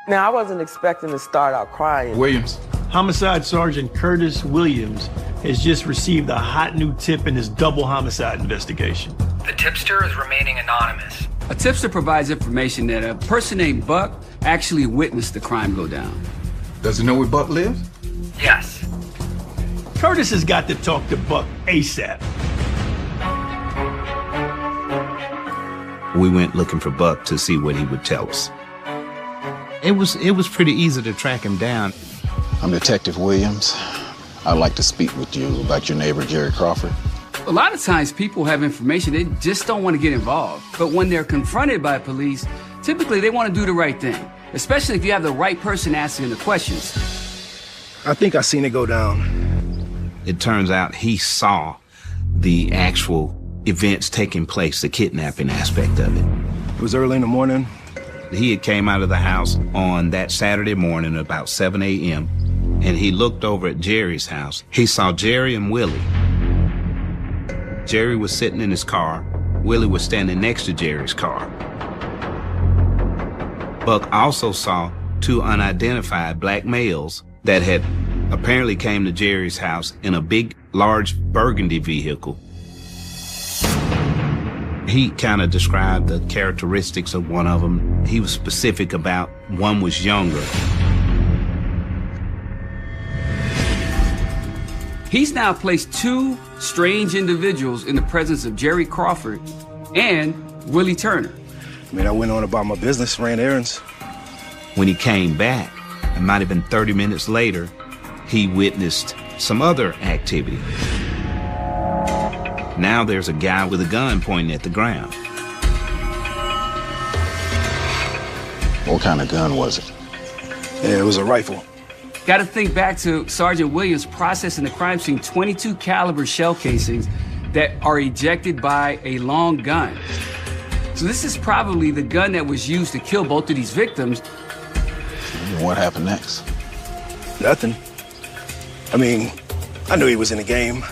Now, I wasn't expecting to start out crying. Williams. Homicide Sergeant Curtis Williams has just received a hot new tip in his double homicide investigation. The tipster is remaining anonymous. A tipster provides information that a person named Buck actually witnessed the crime go down. Does he know where Buck lives? Yes. Curtis has got to talk to Buck ASAP. We went looking for Buck to see what he would tell us. It was pretty easy to track him down. I'm Detective Williams. I'd like to speak with you about your neighbor, Jerry Crawford. A lot of times people have information, they just don't want to get involved. But when they're confronted by police, typically they want to do the right thing, especially if you have the right person asking the questions. I think I seen it go down. It turns out he saw the actual events taking place, the kidnapping aspect of it. It was early in the morning. He had came out of the house on that Saturday morning about 7 a.m. and he looked over at Jerry's house. He saw Jerry and Willie. Jerry was sitting in his car. Willie was standing next to Jerry's car. Buck also saw two unidentified black males that had apparently came to Jerry's house in a big, large burgundy vehicle. He kind of described the characteristics of one of them. He was specific about one was younger. He's now placed two strange individuals in the presence of Jerry Crawford and Willie Turner. I mean, I went on about my business, ran errands. When he came back, it might have been 30 minutes later, he witnessed some other activity. Now there's a guy with a gun pointing at the ground. What kind of gun was it? Yeah, it was a rifle. Got to think back to Sergeant Williams processing the crime scene 22 caliber shell casings that are ejected by a long gun. So this is probably the gun that was used to kill both of these victims. And what happened next? Nothing. I mean, I knew he was in the game.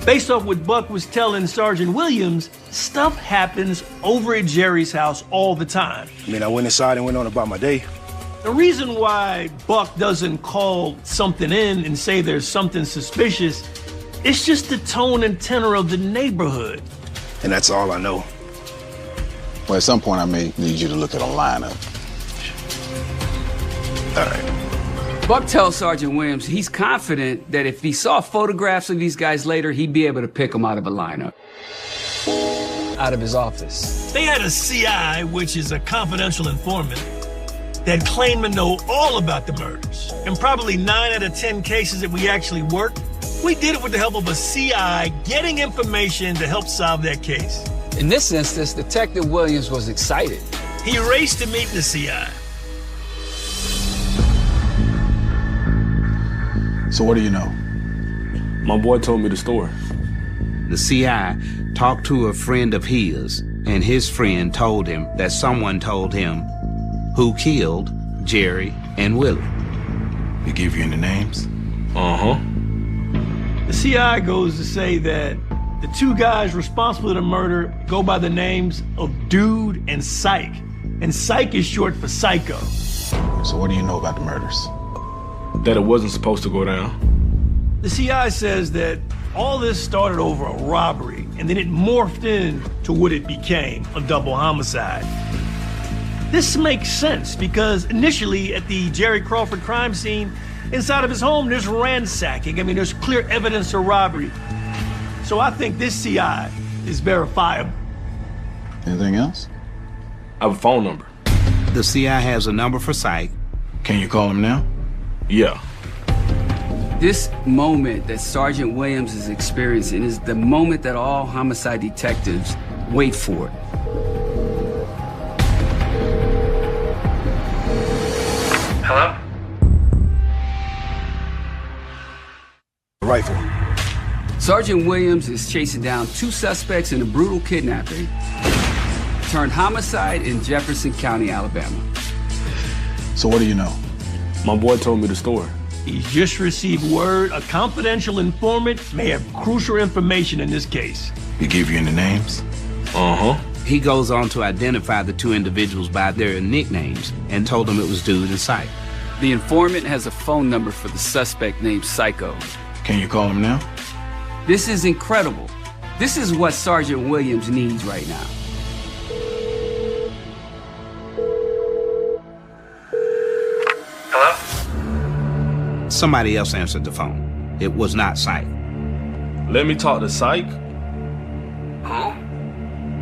Based off what Buck was telling Sergeant Williams, stuff happens over at Jerry's house all the time. I mean, I went inside and went on about my day. The reason why Buck doesn't call something in and say there's something suspicious, it's just the tone and tenor of the neighborhood. And that's all I know. Well, at some point I may need you to look at a lineup. All right. Buck tells Sergeant Williams he's confident that if he saw photographs of these guys later, he'd be able to pick them out of a lineup. Out of his office. They had a CI, which is a confidential informant, that claimed to know all about the murders. And probably 9 out of 10 cases that we actually worked, we did it with the help of a CI getting information to help solve that case. In this instance, Detective Williams was excited. He raced to meet the CI. So what do you know? My boy told me the story. The CI talked to a friend of his, and his friend told him that someone told him who killed Jerry and Willie. They give you any names? Uh-huh. The CI goes to say that The two guys responsible for the murder go by the names of Dude and Psych. And Psych is short for Psycho. So what do you know about the murders? That it wasn't supposed to go down. The CI says that all this started over a robbery, and then it morphed into what it became, a double homicide. This makes sense because initially at the Jerry Crawford crime scene, inside of his home, there's ransacking. I mean, there's clear evidence of robbery. So I think this CI is verifiable. Anything else? I have a phone number. The CI has a number for Psych. Can you call him now? Yeah. This moment that Sergeant Williams is experiencing is the moment that all homicide detectives wait for. Hello? Rifle. Sergeant Williams is chasing down two suspects in a brutal kidnapping turned homicide in Jefferson County, Alabama. So what do you know? My boy told me the story. He's just received word a confidential informant may have crucial information in this case. He gave you any names? Uh-huh. He goes on to identify the two individuals by their nicknames and told them it was Dude and Psych. The informant has a phone number for the suspect named Psycho. Can you call him now? This is incredible. This is what Sergeant Williams needs right now. Hello? Somebody else answered the phone. It was not Psych. Let me talk to Psych. Who?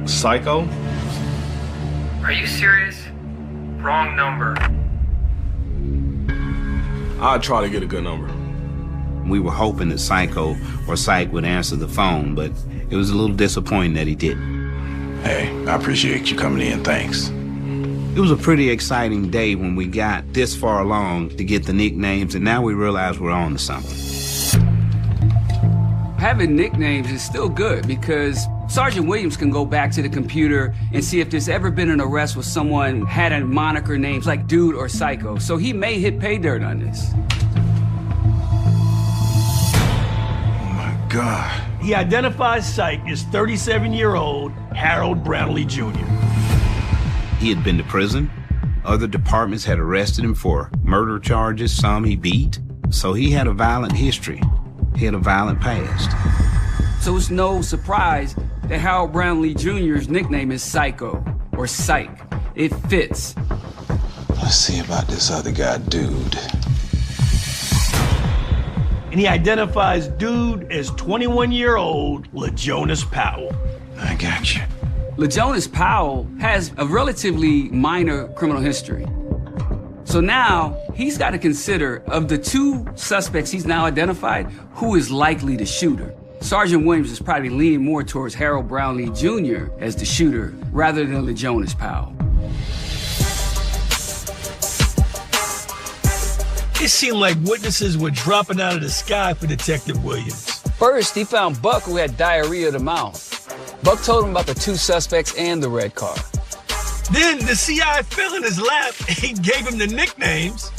Psycho? Are you serious? Wrong number. I'll try to get a good number. We were hoping that Psycho or Psych would answer the phone, but it was a little disappointing that he didn't. Hey, I appreciate you coming in, thanks. It was a pretty exciting day when we got this far along to get the nicknames, and now we realize we're on to something. Having nicknames is still good because Sergeant Williams can go back to the computer and see if there's ever been an arrest where someone had a moniker names like Dude or Psycho. So he may hit pay dirt on this. God. He identifies Psych as 37-year-old Harold Brownlee Jr. He had been to prison. Other departments had arrested him for murder charges, some he beat. So he had a violent history. He had a violent past. So it's no surprise that Harold Brownlee Jr.'s nickname is Psycho or Psych. It fits. Let's see about this other guy, Dude. And he identifies Dude as 21-year-old LaJonas Powell. I got you. LaJonas Powell has a relatively minor criminal history. So now he's got to consider, of the two suspects he's now identified, who is likely the shooter. Sergeant Williams is probably leaning more towards Harold Brownlee Jr. as the shooter rather than LaJonas Powell. It seemed like witnesses were dropping out of the sky for Detective Williams. First, he found Buck, who had diarrhea of the mouth. Buck told him about the two suspects and the red car. Then the CI fell in his lap and gave him the nicknames,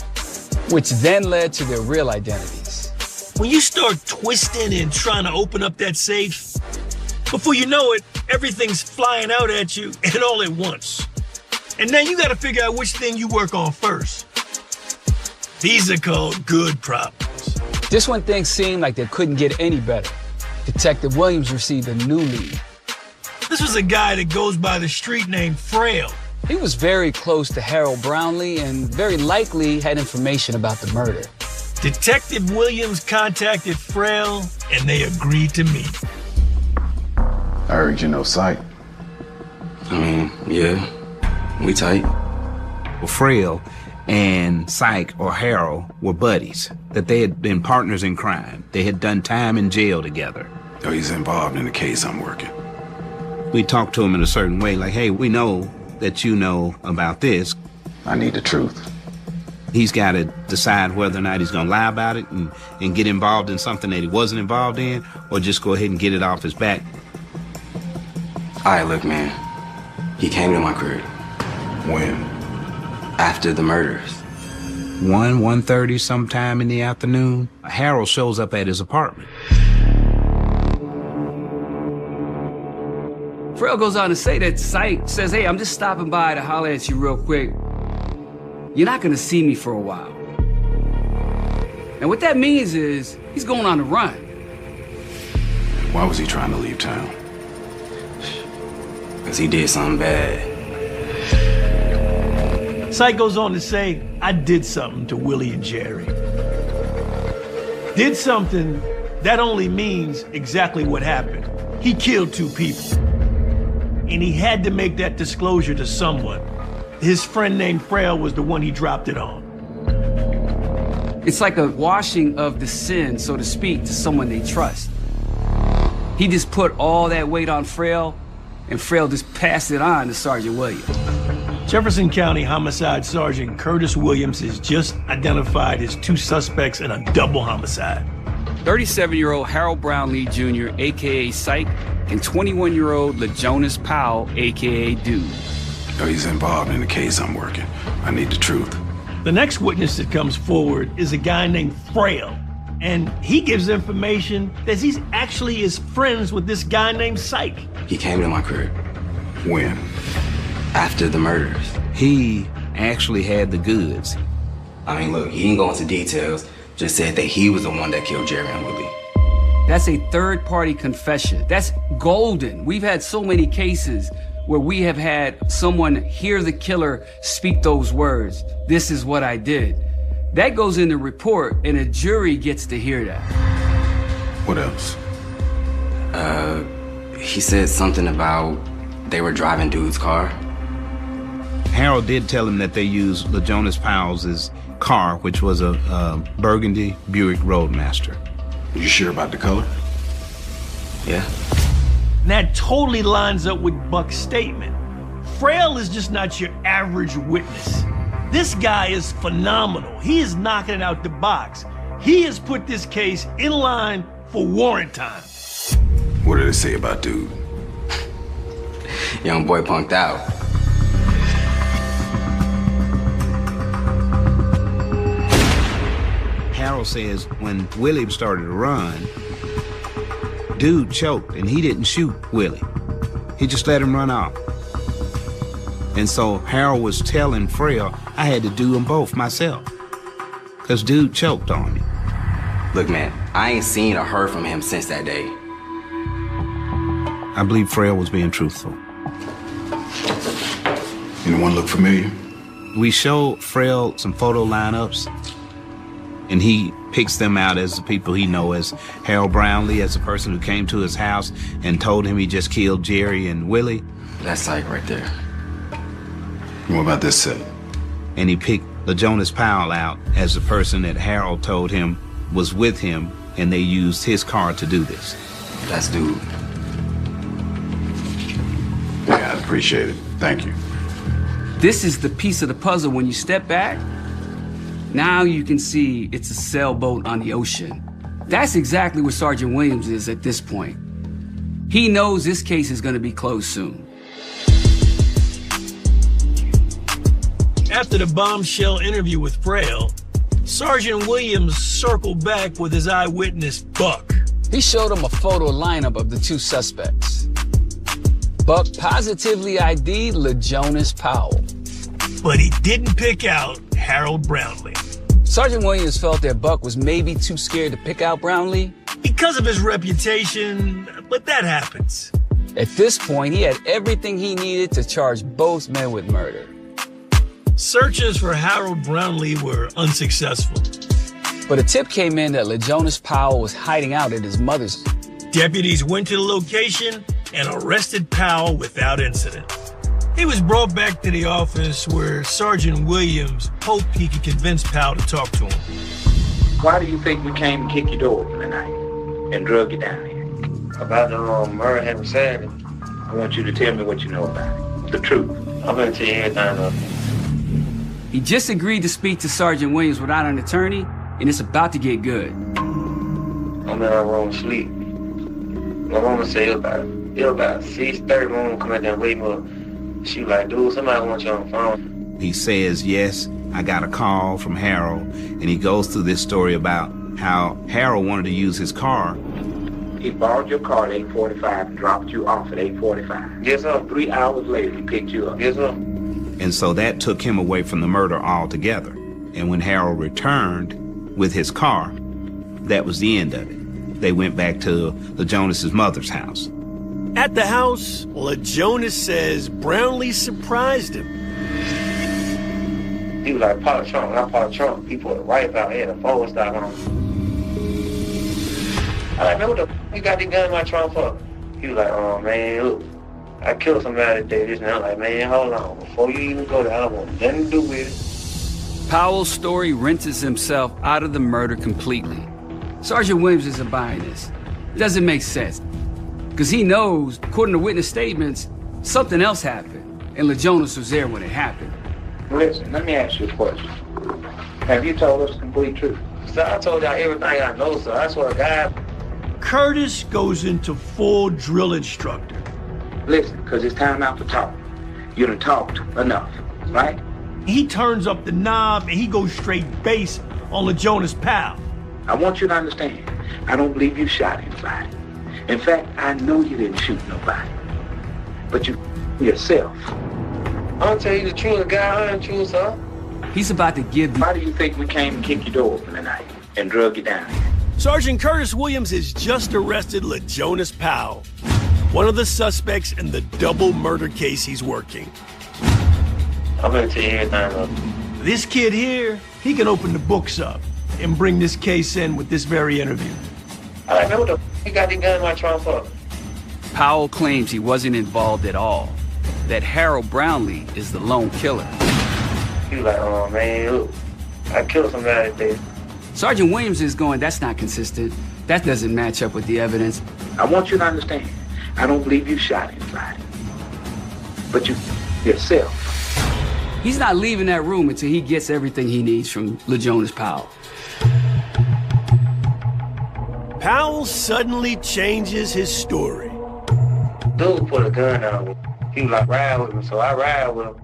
which then led to their real identities. When you start twisting and trying to open up that safe, before you know it, everything's flying out at you and all at once. And now you gotta figure out which thing you work on first. These are called good problems. Just when things seemed like they couldn't get any better, Detective Williams received a new lead. This was a guy that goes by the street name Frail. He was very close to Harold Brownlee and very likely had information about the murder. Detective Williams contacted Frail and they agreed to meet. I heard you know Psych. I mean, yeah, we tight. Well, Frail and Psych or Harold were buddies, that they had been partners in crime. They had done time in jail together. Oh, he's involved in the case I'm working. We talked to him in a certain way, like, hey, we know that you know about this. I need the truth. He's got to decide whether or not he's going to lie about it and get involved in something that he wasn't involved in, or just go ahead and get it off his back. All right, look, man. He came to my crib. When? After the murders. 1:30 sometime in the afternoon, Harold shows up at his apartment. Frail goes on to say that Syke says, hey, I'm just stopping by to holler at you real quick. You're not gonna see me for a while. And what that means is he's going on the run. Why was he trying to leave town? Because he did something bad. Syke goes on to say, I did something to Willie and Jerry. Did something, that only means exactly what happened. He killed 2 people. And he had to make that disclosure to someone. His friend named Frail was the one he dropped it on. It's like a washing of the sin, so to speak, to someone they trust. He just put all that weight on Frail, and Frail just passed it on to Sergeant Williams. Jefferson County Homicide Sergeant Curtis Williams has just identified his 2 suspects in a double homicide. 37-year-old Harold Brownlee Jr., a.k.a. Syke, and 21-year-old LaJonas Powell, a.k.a. Dude. Oh, he's involved in the case I'm working. I need the truth. The next witness that comes forward is a guy named Frail, and he gives information that he's actually is friends with this guy named Syke. He came to my crib. When? After the murders. He actually had the goods. I mean, look, he didn't go into details, just said that he was the one that killed Jerry and Willie. That's a third-party confession. That's golden. We've had so many cases where we have had someone hear the killer speak those words. This is what I did. That goes in the report, and a jury gets to hear that. What else? He said something about they were driving Dude's car. Harold did tell him that they used LaJonas Powell's car, which was a burgundy Buick Roadmaster. You sure about the color? Yeah. And that totally lines up with Buck's statement. Frail is just not your average witness. This guy is phenomenal. He is knocking it out the box. He has put this case in line for warrant time. What did it say about Dude? Young boy punked out. Harold says when Willie started to run, Dude choked and he didn't shoot Willie. He just let him run off. And so Harold was telling Frail I had to do them both myself because Dude choked on me. Look, man, I ain't seen or heard from him since that day. I believe Frail was being truthful. Anyone look familiar? We show Frail some photo lineups, and he picks them out as the people he knows, as Harold Brownlee, as the person who came to his house and told him he just killed Jerry and Willie. That's Syke right there. What about this set? And he picked LaJonas Powell out as the person that Harold told him was with him, and they used his car to do this. That's Dude. Yeah, I appreciate it. Thank you. This is the piece of the puzzle. When you step back, now you can see it's a sailboat on the ocean. That's exactly where Sergeant Williams is at this point. He knows this case is going to be closed soon. After the bombshell interview with Frail, Sergeant Williams circled back with his eyewitness, Buck. He showed him a photo lineup of the 2 suspects. Buck positively ID'd LaJonas Powell. But he didn't pick out Harold Brownlee. Sergeant Williams felt that Buck was maybe too scared to pick out Brownlee. Because of his reputation, but that happens. At this point, he had everything he needed to charge both men with murder. Searches for Harold Brownlee were unsuccessful. But a tip came in that LaJonas Powell was hiding out at his mother's. Deputies went to the location and arrested Powell without incident. He was brought back to the office where Sergeant Williams hoped he could convince Powell to talk to him. Why do you think we came and kicked your door open tonight and drug you down here? About the murder of Henry Saturday, I want you to tell me what you know about it. The truth. I'm going to tell you everything. He just agreed to speak to Sergeant Williams without an attorney, and it's about to get good. I'm in my room sleep. My mama said it was about 6:30. My mama come out there and wake me up. She was like, dude, somebody wants you on the phone. He says, yes, I got a call from Harold, and he goes through this story about how Harold wanted to use his car. He borrowed your car at 8:45 and dropped you off at 8:45. Yes, sir. 3 hours later, he picked you up. Yes, sir. And so that took him away from the murder altogether. And when Harold returned with his car, that was the end of it. They went back to LaJonas' mother's house. At the house, LaJonas says Brownlee surprised him. He was like, "Park the trunk." When I parked the trunk, he put a rifle out here and a forward stop on. I like, "Man, what the f*** you got this gun in my trunk for?" He was like, "Oh, man, look, I killed somebody today." This and that. I'm like, "Man, hold on. Before you even go there, I don't want nothing to do with it." Powell's story rinses himself out of the murder completely. Sergeant Williams isn't buying this. It doesn't make sense. Because he knows, according to witness statements, something else happened, and LaJonas was there when it happened. Listen, let me ask you a question. Have you told us the complete truth? Sir, I told y'all everything I know, sir. I swear to God. Curtis goes into full drill instructor. Listen, because it's time out for talk. You done talked enough, right? He turns up the knob and he goes straight base on LaJonas' pal. I want you to understand, I don't believe you shot anybody. In fact, I know you didn't shoot nobody. But you yourself. I'll tell you the truth, the guy untrue, sir. He's about to give... Why do you think we came and kicked your door open tonight and drug you down here? Sergeant Curtis Williams has just arrested LaJonas Powell, one of the suspects in the double murder case he's working. I'm gonna tell you everything. This kid here, he can open the books up and bring this case in with this very interview. I like, "Man, what the f*** you got this gun in my trunk for?" Powell claims he wasn't involved at all, that Harold Brownlee is the lone killer. He was like, "Oh, man, look, I killed somebody today." Sergeant Williams is going, that's not consistent. That doesn't match up with the evidence. I want you to understand, I don't believe you shot anybody. But you yourself. He's not leaving that room until he gets everything he needs from LaJonas Powell. Powell suddenly changes his story. Dude put a gun on me. He was like, "Ride with me," so I ride with him.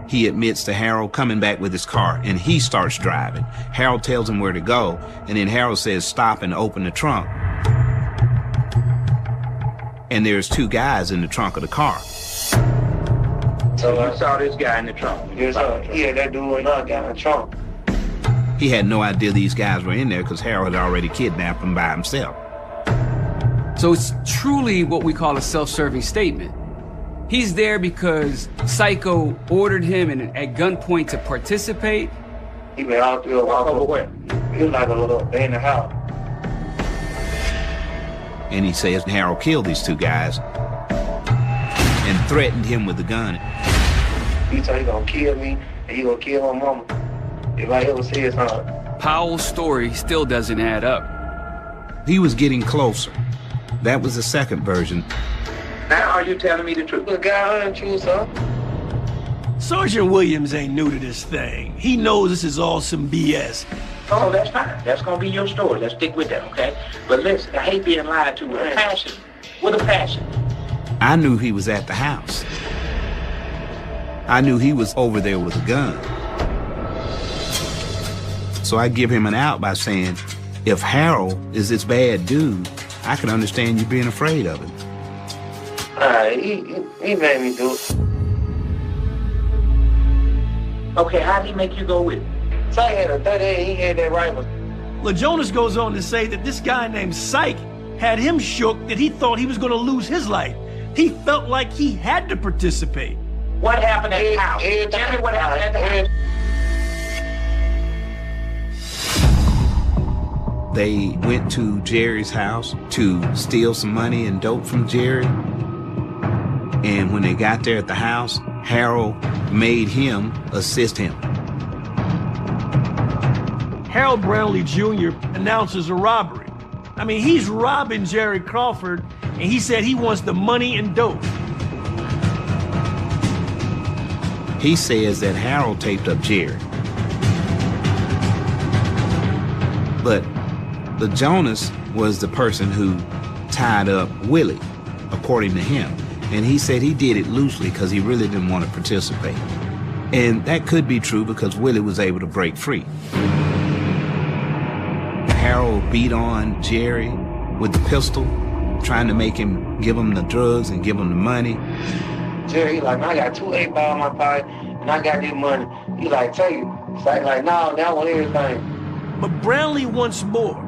He admits to Harold coming back with his car, and he starts driving. Harold tells him where to go, and then Harold says, "Stop and open the trunk." And there's two guys in the trunk of the car. So I saw this guy in the trunk. Yes, sir. He had that dude and another guy in the trunk. He had no idea these guys were in there because Harold had already kidnapped him by himself. So it's truly what we call a self-serving statement. He's there because Psycho ordered him at gunpoint to participate. He been out there walk over where? He was like a little day in the house. And he says Harold killed these two guys and threatened him with a gun. He told he gonna kill me and he gonna kill my mama if I ever see his son. Powell's story still doesn't add up. He was getting closer. That was the second version. Now are you telling me the truth? The guy untrue, sir. Sergeant Williams ain't new to this thing. He knows this is all some BS. Oh, that's fine. That's gonna be your story. Let's stick with that, okay? But listen, I hate being lied to with a passion. With a passion. I knew he was at the house. I knew he was over there with a gun. So I give him an out by saying, if Harold is this bad dude, I can understand you being afraid of him. He made me do it. Okay, how did he make you go with it? So I had a 38, he had that rifle. LaJonas goes on to say that this guy named Psych had him shook that he thought he was going to lose his life. He felt like he had to participate. What happened at the house? Tell me what happened at the house. They went to Jerry's house to steal some money and dope from Jerry. And when they got there at the house, Harold made him assist him. Harold Brownlee Jr. announces a robbery. I mean, he's robbing Jerry Crawford, and he said he wants the money and dope. He says that Harold taped up Jerry. But LaJonas was the person who tied up Willie, according to him. And he said he did it loosely because he really didn't want to participate. And that could be true because Willie was able to break free. Harold beat on Jerry with the pistol, trying to make him give him the drugs and give him the money. Jerry, he like, man, I got 2 8-ball in my pocket, and I got this money. He like, take it. Psych like, no, I want everything. But Brownlee wants more.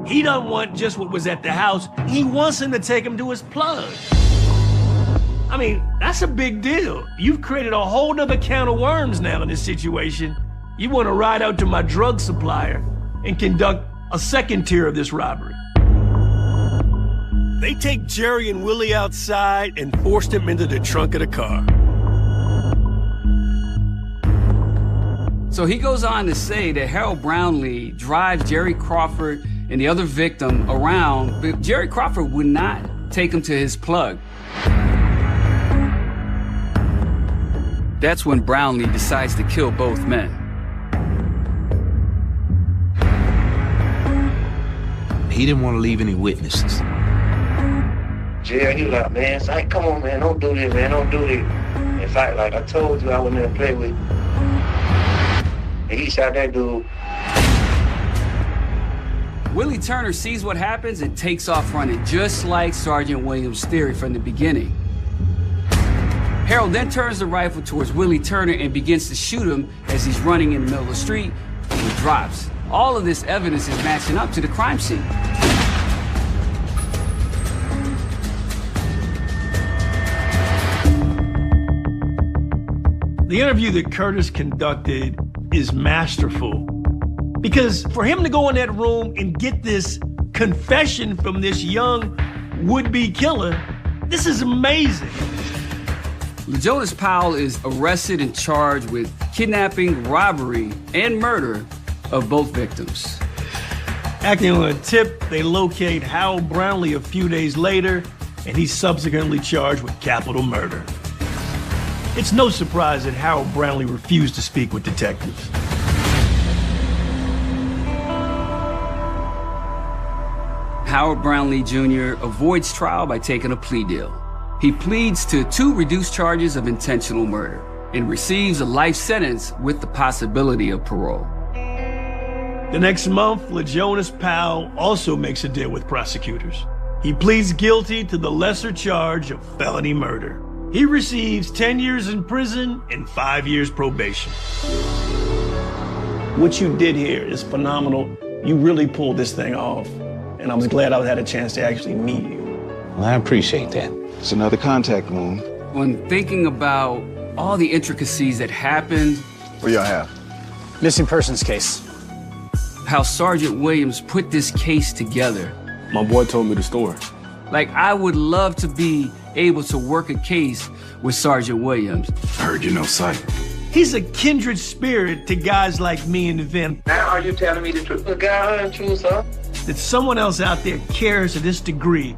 He don't want just what was at the house. He wants him to take him to his plug. I mean, that's a big deal. You've created a whole nother can of worms now in this situation. You want to ride out to my drug supplier and conduct a second tier of this robbery. They take Jerry and Willie outside and forced him into the trunk of the car. So he goes on to say that Harold Brownlee drives Jerry Crawford and the other victim around, but Jerry Crawford would not take him to his plug. That's when Brownlee decides to kill both men. He didn't want to leave any witnesses. Jerry, he was like, man, Psych, come on, man, don't do this, man, don't do this. In fact, like I told you, I wouldn't even play with you. And he shot that dude. Willie Turner sees what happens and takes off running, just like Sergeant Williams' theory from the beginning. Harold then turns the rifle towards Willie Turner and begins to shoot him as he's running in the middle of the street, and he drops. All of this evidence is matching up to the crime scene. The interview that Curtis conducted is masterful. Because for him to go in that room and get this confession from this young would-be killer, this is amazing. LeJonas Powell is arrested and charged with kidnapping, robbery, and murder of both victims. Acting on a tip, they locate Harold Brownlee a few days later, and he's subsequently charged with capital murder. It's no surprise that Harold Brownlee refused to speak with detectives. Howard Brownlee Jr. avoids trial by taking a plea deal. He pleads to 2 reduced charges of intentional murder and receives a life sentence with the possibility of parole. The next month, LeJonas Powell also makes a deal with prosecutors. He pleads guilty to the lesser charge of felony murder. He receives 10 years in prison and 5 years probation. What you did here is phenomenal. You really pulled this thing off. And I was glad I had a chance to actually meet you. Well, I appreciate that. It's another contact wound. When thinking about all the intricacies that happened, What y'all have? Missing persons case. how Sergeant Williams put this case together. My boy told me the story. Like, I would love to be able to work a case with Sergeant Williams. I heard you know Psych. He's a kindred spirit to guys like me and them. Now are you telling me the truth? The guy untrue, sir? That someone else out there cares to this degree